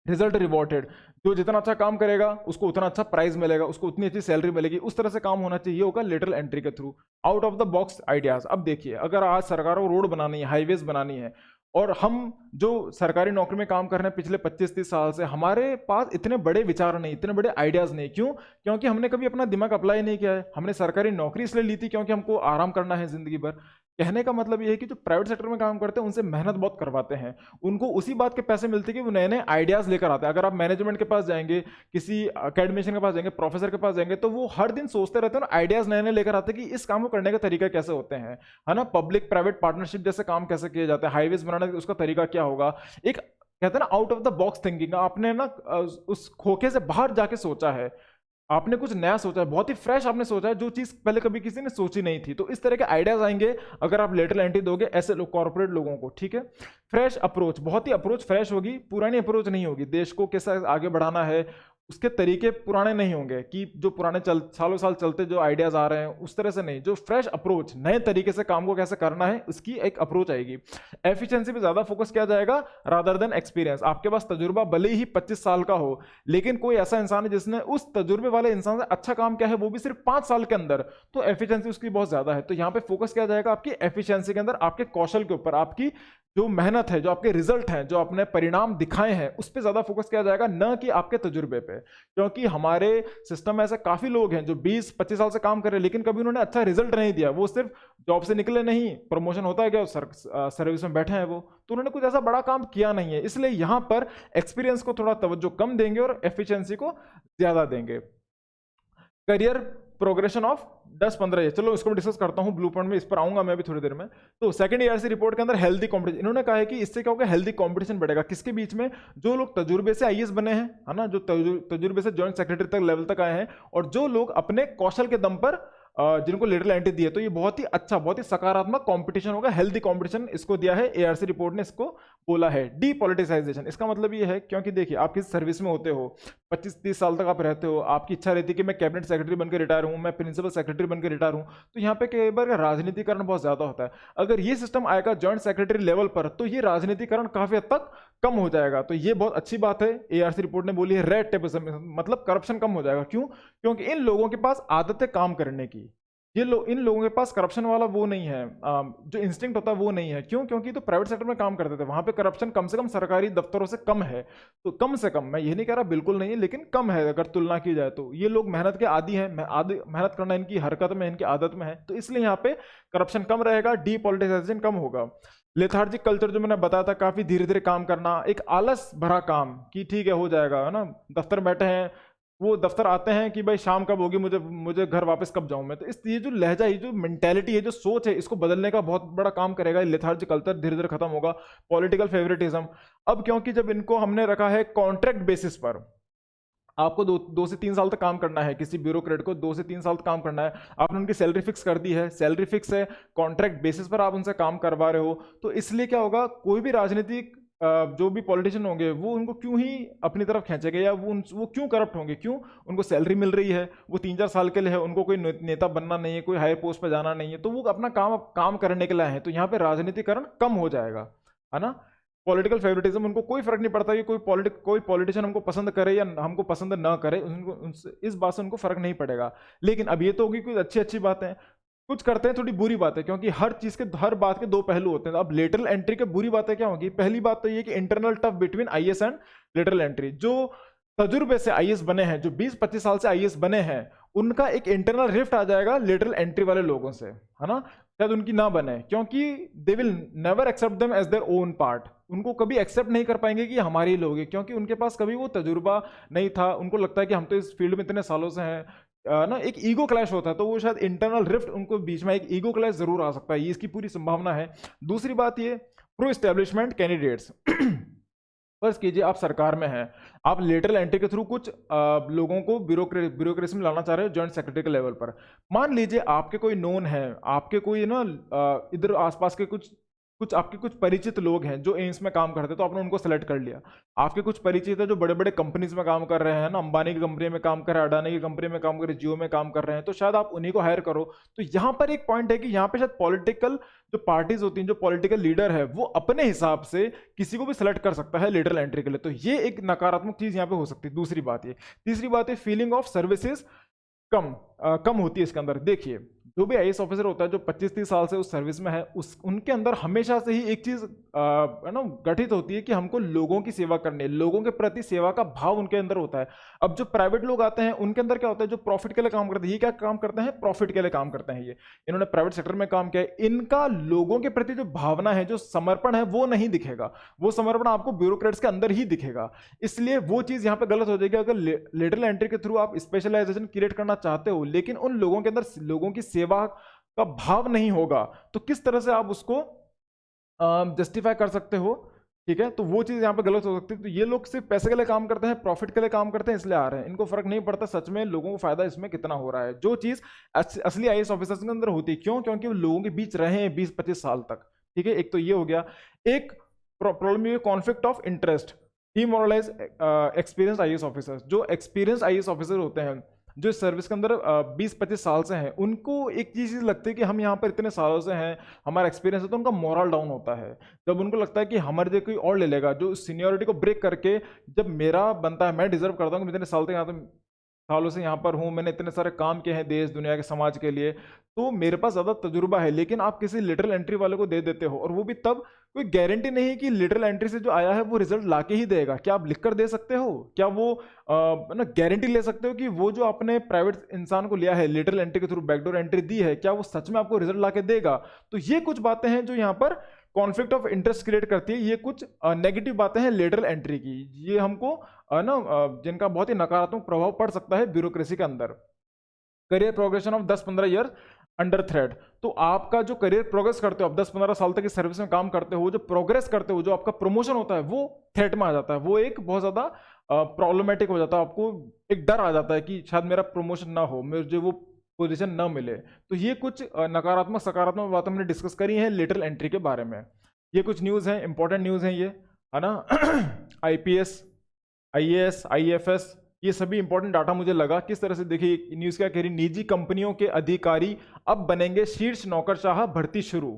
रिजल्ट रिवॉर्डेड, जो जितना अच्छा काम करेगा उसको उतना अच्छा प्राइस मिलेगा, उसको उतनी अच्छी सैलरी मिलेगी, उस तरह से काम होना चाहिए। ये होगा लेटरल एंट्री के through, out of the box ideas. अब देखिए, अगर आज सरकार को रोड बनानी है, हाईवेज बनानी है, और हम जो सरकारी नौकरी में काम कर रहे हैं पिछले 25-30 साल से, हमारे पास इतने बड़े विचार नहीं, इतने बड़े आइडियाज नहीं। क्यों? क्योंकि हमने कभी अपना दिमाग अप्लाई नहीं किया है। हमने सरकारी नौकरी इसलिए ली थी क्योंकि हमको आराम करना है जिंदगी भर। कहने का मतलब यह है कि जो प्राइवेट सेक्टर में काम करते हैं उनसे मेहनत बहुत करवाते हैं, उनको उसी बात के पैसे मिलते हैं कि वो नए नए आइडियाज लेकर आते हैं। अगर आप मैनेजमेंट के पास जाएंगे, किसी अकेडमिशियन के पास जाएंगे, प्रोफेसर के पास जाएंगे, तो वो हर दिन सोचते रहते हैं ना, आइडियाज नए नए लेकर आते हैं कि इस काम को करने का तरीका कैसे होते हैं, है ना, पब्लिक प्राइवेट पार्टनरशिप जैसे काम कैसे किए जाते हैं, हाईवेज बनाने का उसका तरीका क्या होगा। एक कहते हैं ना out of the box thinking, आपने ना उस खोखे से बाहर जाके सोचा है, आपने कुछ नया सोचा है, बहुत ही फ्रेश आपने सोचा है, जो चीज पहले कभी किसी ने सोची नहीं थी। तो इस तरह के आइडियाज आएंगे अगर आप लेटरल एंट्री दोगे ऐसे लोग, कॉर्पोरेट लोगों को। ठीक है, फ्रेश अप्रोच, बहुत ही अप्रोच फ्रेश होगी, पुरानी अप्रोच नहीं होगी। देश को कैसे आगे बढ़ाना है, उसके तरीके पुराने नहीं होंगे कि जो पुराने सालों साल चलते जो आइडियाज आ रहे हैं उस तरह से नहीं। जो फ्रेश अप्रोच, नए तरीके से काम को कैसे करना है, उसकी एक अप्रोच आएगी। एफिशिएंसी पे ज्यादा फोकस किया जाएगा रादर देन एक्सपीरियंस। आपके पास तजुर्बा भले ही 25 साल का हो, लेकिन कोई ऐसा इंसान है जिसने उस तजुर्बे वाले इंसान से अच्छा काम किया है, वो भी सिर्फ 5 साल के अंदर, तो एफिशिएंसी उसकी बहुत ज्यादा है। तो यहाँ पे फोकस किया जाएगा आपकी एफिशिएंसी के अंदर, आपके कौशल के ऊपर, आपकी जो मेहनत है, जो आपके रिजल्ट हैं, जो आपने परिणाम दिखाए हैं, उस पर ज्यादा फोकस किया जाएगा, न कि आपके तजुर्बे पे। क्योंकि हमारे सिस्टम में ऐसे काफी लोग हैं जो 20-25 साल से काम कर रहे हैं, लेकिन कभी उन्होंने अच्छा रिजल्ट नहीं दिया। वो सिर्फ जॉब से निकले नहीं, प्रमोशन होता है क्या, सर्विस में बैठे हैं वो, तो उन्होंने कुछ ऐसा बड़ा काम किया नहीं है। इसलिए यहां पर एक्सपीरियंस को थोड़ा तवज्जो कम देंगे और एफिशिएंसी को ज्यादा देंगे। करियर प्रोग्रेशन ऑफ 10-15 ईयर, चलो इसको भी डिस्कस करता हूं ब्लू प्रिंट में, इस पर आऊंगा मैं अभी थोड़ी देर में। तो सेकंड ईआरसी रिपोर्ट के अंदर हेल्दी कंपटीशन, इन्होंने कहा है कि इससे क्या होगा, हेल्दी कंपटीशन बढ़ेगा। किसके बीच में? जो लोग तजुर्बे से आईएएस बने हैं, है ना, जो तजुर्बे से जॉइंट सेक्रेटरी तक लेवल तक आए हैं, और जो लोग अपने कौशल के दम पर जिनको लेटरल एंट्री दी है। तो ये बहुत ही अच्छा, बहुत ही सकारात्मक कंपटीशन होगा, हेल्दी कंपटीशन इसको दिया है एआरसी रिपोर्ट ने, इसको बोला है। डीपॉलिटिसाइजेशन, इसका मतलब ये है, क्योंकि देखिए आप किसी सर्विस में होते हो, 25-30 साल तक आप रहते हो, आपकी इच्छा रहती है कि मैं कैबिनेट सेक्रेटरी बनकर रिटायर हूं, मैं प्रिंसिपल सेक्रेटरी बनकर रिटायर हूं, तो यहाँ पे कई बार राजनीतिकरण बहुत ज्यादा होता है। अगर ये सिस्टम आएगा जॉइंट सेक्रेटरी लेवल पर, तो ये राजनीतिकरण काफी हद तक कम हो जाएगा। तो ये बहुत अच्छी बात है, एआरसी रिपोर्ट ने बोली है। रेड टेप, मतलब करप्शन कम हो जाएगा। क्यों? क्योंकि इन लोगों के पास आदत है काम करने की, इन लोगों के पास करप्शन वाला वो नहीं है, जो इंस्टिंक्ट होता है वो नहीं है। क्यों? क्योंकि तो प्राइवेट सेक्टर में काम करते थे, वहां पे करप्शन कम से कम सरकारी दफ्तरों से कम है। तो कम से कम, मैं ये नहीं कह रहा बिल्कुल नहीं है, लेकिन कम है अगर तुलना की जाए तो। ये लोग मेहनत के आदी हैं, मेहनत करना इनकी हरकत में, इनकी आदत में है, तो इसलिए यहाँ पे करप्शन कम रहेगा, डीपॉलिटिसाइजेशन कम होगा। लेथार्जिक कल्चर जो मैंने बताया था, काफी धीरे धीरे काम करना, एक आलस भरा काम कि ठीक है हो जाएगा, है ना, दफ्तर बैठे हैं, वो दफ्तर आते हैं कि भाई शाम कब होगी, मुझे घर वापस कब जाऊं मैं। तो ये जो लहजा, ये जो मेंटेलिटी है, जो सोच है, इसको बदलने का बहुत बड़ा काम करेगा। लेथार्जिक कल्चर धीरे धीरे खत्म होगा। पॉलिटिकल फेवरेटिज्म, अब क्योंकि जब इनको हमने रखा है कॉन्ट्रैक्ट बेसिस पर, आपको 2 से 3 साल तक काम करना है, किसी ब्यूरोक्रेट को 2 से 3 साल तक काम करना है, आपने उनकी सैलरी फिक्स कर दी है, सैलरी फिक्स है, कॉन्ट्रैक्ट बेसिस पर आप उनसे काम करवा रहे हो। तो इसलिए क्या होगा, कोई भी राजनीतिक जो भी पॉलिटिशियन होंगे, वो उनको क्यों ही अपनी तरफ खींचेंगे, या वो क्यों करप्ट होंगे? क्यों? उनको सैलरी मिल रही है, वो 3-4 साल के लिए है, उनको कोई नेता बनना नहीं है, कोई हायर पोस्ट पर जाना नहीं है, तो वो अपना काम करने के लिए है। तो यहाँ पे राजनीतिकरण कम हो जाएगा, है ना। पॉलिटिकल फेवरेटिज्म, उनको कोई फर्क नहीं पड़ता कि कोई पॉलिटिशियन हमको पसंद करे या हमको पसंद ना करे, इस बात से उनको फर्क नहीं पड़ेगा। लेकिन अब ये तो होगी कुछ अच्छी अच्छी बातें, कुछ करते हैं थोड़ी बुरी बातें, क्योंकि हर बात के दो पहलू होते हैं। अब लेटरल एंट्री के बुरी बातें क्या होगी? पहली बात तो ये कि internal tough between IAS and lateral entry. जो तजुर्बे से आईएएस बने हैं, जो 20-25 साल से आईएएस बने हैं, उनका एक इंटरनल रिफ्ट आ जाएगा लेटरल एंट्री वाले लोगों से, है ना। शायद उनकी ना बने, क्योंकि they will never accept them as their own part. उनको कभी एक्सेप्ट नहीं कर पाएंगे कि हमारे ही लोग हैं, क्योंकि उनके पास कभी वो तजुर्बा नहीं था। उनको लगता है कि हम तो इस फील्ड में इतने सालों से हैं, ना, एक ईगो क्लैश होता है। तो वो शायद इंटरनल रिफ्ट उनको बीच में एक ईगो क्लैश जरूर आ सकता है, ये इसकी पूरी संभावना है। दूसरी बात ये, प्रो एस्टेब्लिशमेंट कैंडिडेट्स फर्ज कीजिए आप सरकार में हैं, आप लेटरल एंट्री के थ्रू कुछ लोगों को ब्यूरोक्रेसी में लाना चाह रहे हो जॉइंट सेक्रेटरी के लेवल पर। मान लीजिए आपके कोई नोन है, आपके कोई ना इधर आसपास के कुछ आपके कुछ परिचित लोग हैं जो एम्स में काम करते हैं, तो आपने उनको सेलेक्ट कर लिया। आपके कुछ परिचित है जो बड़े बड़े कंपनीज में काम कर रहे हैं ना, अंबानी की कंपनी में काम कर रहे हैं, अडानी की कंपनी में काम कर रहे हैं, जियो में काम कर रहे हैं, तो शायद आप उन्हीं को हायर करो। तो यहाँ पर एक पॉइंट है कि यहाँ पे शायद पॉलिटिकल जो पार्टीज होती हैं, जो पॉलिटिकल लीडर है, वो अपने हिसाब से किसी को भी सिलेक्ट कर सकता है लेटरल एंट्री के लिए। तो ये एक नकारात्मक चीज यहाँ पे हो सकती है। दूसरी बात ये, तीसरी बात है, फीलिंग ऑफ सर्विसेज कम होती है इसके अंदर। देखिए, जो भी आईएएस ऑफिसर होता है जो 25-30 साल से उस सर्विस में है, उनके अंदर हमेशा से ही एक चीज है ना गठित होती है कि हमको लोगों की सेवा करनी है, लोगों के प्रति सेवा का भाव उनके अंदर होता है। अब जो प्राइवेट लोग आते हैं उनके अंदर क्या होता है, जो प्रॉफिट के लिए काम करते हैं, ये क्या काम करते हैं? प्रॉफिट के लिए काम करते हैं। ये इन्होंने प्राइवेट सेक्टर में काम किया है, इनका लोगों के प्रति जो भावना है, जो समर्पण है, वो नहीं दिखेगा। वो समर्पण आपको ब्यूरोक्रेट्स के अंदर ही दिखेगा। इसलिए वो चीज यहाँ पे गलत हो जाएगी। अगर लेटरल एंट्री के थ्रू आप स्पेशलाइजेशन क्रिएट करना चाहते हो, लेकिन उन लोगों के अंदर लोगों की सेवा का भाव नहीं होगा, तो किस तरह से आप उसको जस्टिफाई कर सकते हो? ठीक है, तो वो चीज यहाँ पे गलत हो सकती है। तो ये लोग सिर्फ पैसे के लिए काम करते हैं, प्रॉफिट के लिए काम करते हैं, इसलिए आ रहे हैं। इनको फर्क नहीं पड़ता सच में लोगों को फायदा इसमें कितना हो रहा है, जो चीज असली आईएएस ऑफिसर्स के अंदर होती है। क्यों? क्योंकि वो लोगों के बीच रहे हैं 20-25 साल तक। ठीक है, एक तो ये हो गया। एक प्रॉब्लम ये conflict of interest, demoralise experience IAS officers. जो एक्सपीरियंस आईएएस ऑफिसर होते हैं, जो सर्विस के अंदर 20-25 साल से हैं, उनको एक चीज लगती है कि हम यहाँ पर इतने सालों से हैं, हमारा एक्सपीरियंस है, तो उनका मोरल डाउन होता है। जब उनको लगता है कि हमारे जगह कोई और ले लेगा, जो सीनियोरिटी को ब्रेक करके, जब मेरा बनता है, मैं डिजर्व करता हूँ कि मैं इतने साल तक सालों से यहाँ पर हूँ, मैंने इतने सारे काम किए हैं देश दुनिया के समाज के लिए, तो मेरे पास ज़्यादा तजुर्बा है, लेकिन आप किसी लिटरल एंट्री वाले को दे देते हो, और वो भी तब कोई गारंटी नहीं है कि लिटरल एंट्री से जो आया है वो रिजल्ट लाके ही देगा। क्या आप लिख कर दे सकते हो? क्या वो ना गारंटी ले सकते हो कि वो जो आपने प्राइवेट इंसान को लिया है लिटरल एंट्री के थ्रू बैकडोर एंट्री दी है, क्या वो सच में आपको रिजल्ट लाके देगा? तो ये कुछ बातें हैं जो यहाँ पर कॉन्फ्लिक्ट ऑफ इंटरेस्ट क्रिएट करती है। ये कुछ नेगेटिव बातें हैं लेटरल एंट्री की, ये हमको जिनका बहुत ही नकारात्मक प्रभाव पड़ सकता है ब्यूरोक्रेसी के अंदर। Career progression of 10-15 year under threat. तो आपका जो करियर प्रोग्रेस करते हो, आप 10-15 साल तक इस सर्विस में काम करते हो, जो प्रोग्रेस करते हो, जो आपका प्रमोशन होता है, वो थ्रेट में आ जाता है। वो एक बहुत ज्यादा प्रॉब्लमेटिक हो जाता है। आपको एक डर आ जाता है कि शायद मेरा प्रमोशन ना हो, मुझे वो पोजीशन ना मिले। तो ये कुछ नकारात्मक सकारात्मक बातें हमने डिस्कस करी हैं लेटरल एंट्री के बारे में। ये कुछ न्यूज़ हैं, इंपॉर्टेंट न्यूज़ हैं ये, है ना। आईपीएस, आईएएस, आईएफएस, ये सभी इंपॉर्टेंट डाटा मुझे लगा। किस तरह से देखिए न्यूज़ क्या कह रही, निजी कंपनियों के अधिकारी अब बनेंगे शीर्ष नौकरशाह, भर्ती शुरू,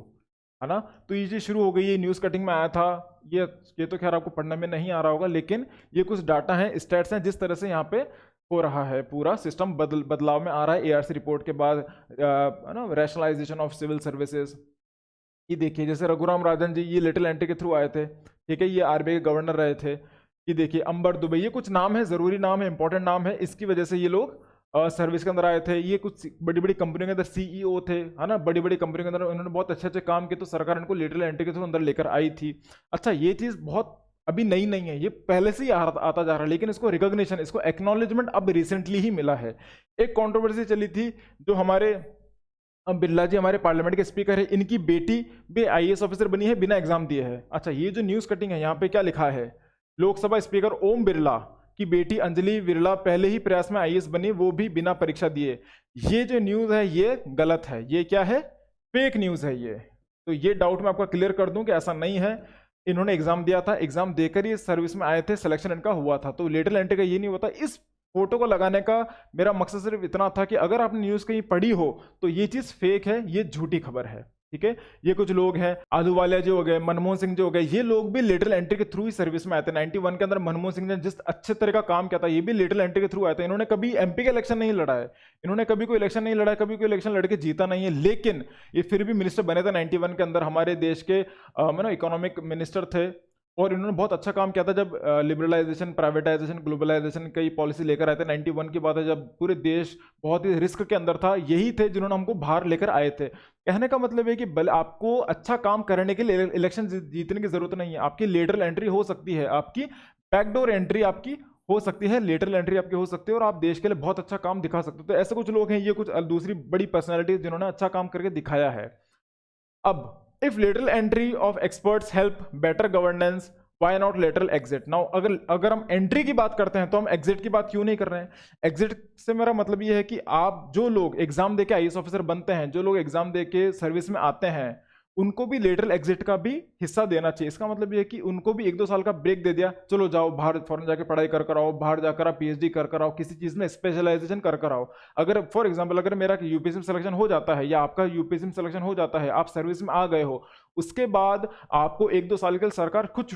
है ना। तो ये चीज शुरू हो गई, ये न्यूज़ कटिंग में आया था। ये तो खैर आपको पढ़ने में नहीं आ रहा होगा, लेकिन ये कुछ डाटा हैं, स्टैट्स हैं, जिस तरह से यहाँ पे हो रहा है, पूरा सिस्टम बदलाव में आ रहा है एआरसी रिपोर्ट के बाद, है ना, रैशनलाइजेशन ऑफ सिविल सर्विसेज। ये देखिए, जैसे रघुराम राजन जी, ये लिटिल एंट्री के थ्रू आए थे, ठीक है, ये आरबीआई के गवर्नर रहे थे। ये देखिए अंबर दुबे, ये कुछ नाम है, जरूरी नाम है, इंपॉर्टेंट नाम है, इसकी वजह से ये लोग सर्विस के अंदर आए थे। ये कुछ बड़ी बड़ी कंपनियों के अंदर सीईओ थे, है ना, बड़ी बड़ी कंपनियों के अंदर उन्होंने बहुत अच्छे अच्छे काम किए, तो सरकार इनको लिटिल एंट्री के थ्रू अंदर लेकर आई थी। अच्छा, ये चीज बहुत अभी नई नहीं है, ये पहले से ही आता जा रहा है, लेकिन इसको रिकॉग्निशन, इसको एक्नॉलेजमेंट अब रिसेंटली ही मिला है। एक कंट्रोवर्सी चली थी, जो हमारे बिरला जी हमारे पार्लियामेंट के स्पीकर है, इनकी बेटी भी आईएएस ऑफिसर बनी है बिना एग्जाम दिए है। अच्छा, ये जो न्यूज कटिंग है, यहाँ पे क्या लिखा है, लोकसभा स्पीकर ओम बिरला की बेटी अंजलि बिरला पहले ही प्रयास में आईएएस बनी, वो भी बिना परीक्षा दिए। ये जो न्यूज है ये गलत है, ये क्या है, फेक न्यूज है ये। तो ये डाउट मैं आपका क्लियर कर दूं कि ऐसा नहीं है, इन्होंने एग्जाम दिया था, एग्जाम देकर ही सर्विस में आए थे, सिलेक्शन इनका हुआ था। तो लिटिल एंट्री का ये नहीं होता। इस फोटो को लगाने का मेरा मकसद सिर्फ इतना था कि अगर आपने न्यूज कहीं पढ़ी हो तो ये चीज फेक है, ये झूठी खबर है। ठीक है, ये कुछ लोग हैं, आलूवालिया जी हो गए, मनमोहन सिंह जी हो गए, ये लोग भी लेटरल एंट्री के थ्रू ही सर्विस में आए थे। 91 के अंदर मनमोहन सिंह ने जिस अच्छे तरह का काम किया था, ये भी लेटरल एंट्री के थ्रू आए थे। इन्होंने कभी एमपी का इलेक्शन नहीं लड़ा है, इन्होंने कभी कोई इलेक्शन नहीं लड़ा है, कभी कोई इलेक्शन लड़के जीता नहीं है, लेकिन ये फिर भी मिनिस्टर बने थे 91 के अंदर। हमारे देश के इकोनॉमिक मिनिस्टर थे और इन्होंने बहुत अच्छा काम किया था जब लिबरलाइजेशन, प्राइवेटाइजेशन, ग्लोबलाइजेशन की पॉलिसी लेकर आए थे। 91 की बात है जब पूरे देश बहुत ही रिस्क के अंदर था, यही थे जिन्होंने हमको बाहर लेकर आए थे। कहने का मतलब है कि भले आपको अच्छा काम करने के लिए इलेक्शन जीतने की जरूरत नहीं है, आपकी लेटरल एंट्री हो सकती है, आपकी बैकडोर एंट्री आपकी हो सकती है, लेटरल एंट्री आपकी हो सकती है और आप देश के लिए बहुत अच्छा काम दिखा सकते हो। तो ऐसे कुछ लोग हैं, ये कुछ दूसरी बड़ी पर्सनैलिटी जिन्होंने अच्छा काम करके दिखाया है। अब if lateral entry of experts help better governance, why not lateral exit. Now अगर हम एंट्री की बात करते हैं तो हम एग्जिट की बात क्यों नहीं कर रहे हैं? एग्जिट से मेरा मतलब ये है कि आप जो लोग एग्जाम देके आईएएस ऑफिसर बनते हैं, जो लोग एग्जाम देके सर्विस में आते हैं, उनको भी लेटरल एग्जिट का भी हिस्सा देना चाहिए। इसका मतलब ये है कि उनको भी 1-2 साल का ब्रेक दे दिया, चलो जाओ बाहर फॉरेन जाके पढ़ाई कर कर आओ, बाहर जाकर आप पीएचडी कर कर आओ, किसी चीज में स्पेशलाइजेशन कर कर आओ। अगर फॉर एग्जांपल अगर मेरा यूपीएससी में सिलेक्शन हो जाता है या आपका यूपीएससी में सिलेक्शन हो जाता है, आप सर्विस में आ गए हो, उसके बाद आपको 1-2 साल के लिए सरकार खुद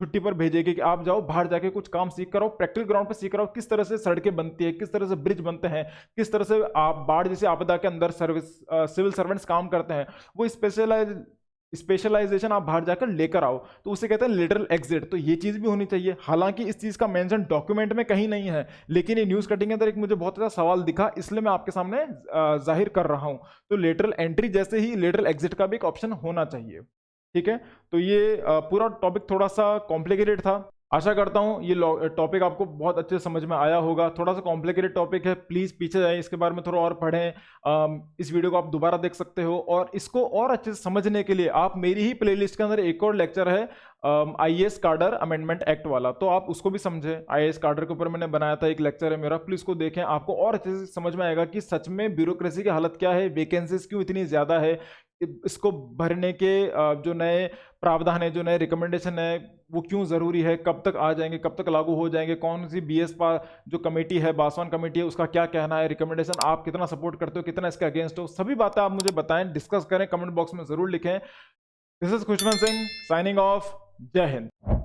छुट्टी पर भेजेगी कि आप जाओ बाहर जाके कुछ काम सीख कर आओ, प्रैक्टिकल ग्राउंड पर सीख कर आओ, किस तरह से सड़कें बनती है, किस तरह से ब्रिज बनते हैं, किस तरह से आप बाढ़ जैसे आपदा के अंदर सिविल सर्वेंट्स काम करते हैं, वो स्पेशलाइजेशन आप बाहर जाकर लेकर आओ, तो उसे कहते हैं लेटरल एग्जिट। तो ये चीज भी होनी चाहिए। हालांकि इस चीज का मेंशन डॉक्यूमेंट में कहीं नहीं है, लेकिन ये न्यूज कटिंग के अंदर एक मुझे बहुत ज्यादा सवाल दिखा, इसलिए मैं आपके सामने जाहिर कर रहा हूं। तो लेटरल एंट्री जैसे ही लेटरल एग्जिट का भी एक ऑप्शन होना चाहिए। ठीक है, तो ये पूरा टॉपिक थोड़ा सा कॉम्प्लिकेटेड था। आशा करता हूँ ये टॉपिक आपको बहुत अच्छे समझ में आया होगा। थोड़ा सा कॉम्प्लिकेटेड टॉपिक है, प्लीज़ पीछे जाएं, इसके बारे में थोड़ा और पढ़ें। इस वीडियो को आप दोबारा देख सकते हो और इसको और अच्छे से समझने के लिए आप मेरी ही प्लेलिस्ट के अंदर एक और लेक्चर है आईएएस कार्डर अमेंडमेंट एक्ट वाला, तो आप उसको भी समझें। आईएएस कार्डर के ऊपर मैंने बनाया था एक लेक्चर है मेरा, प्लीज़ उसको देखें, आपको और अच्छे से समझ में आएगा कि सच में ब्यूरोक्रेसी की हालत क्या है, वैकेंसीज क्यों इतनी ज़्यादा है, इसको भरने के जो नए प्रावधान है, जो नए रिकमेंडेशन है, वो क्यों ज़रूरी है, कब तक आ जाएंगे, कब तक लागू हो जाएंगे, कौन सी बीएस जो कमेटी है, बासवान कमेटी है, उसका क्या कहना है, रिकमेंडेशन आप कितना सपोर्ट करते हो, कितना इसके अगेंस्ट हो, सभी बातें आप मुझे बताएं, डिस्कस करें, कमेंट बॉक्स में ज़रूर लिखें। This is Khushwant Singh signing off. जय हिंद।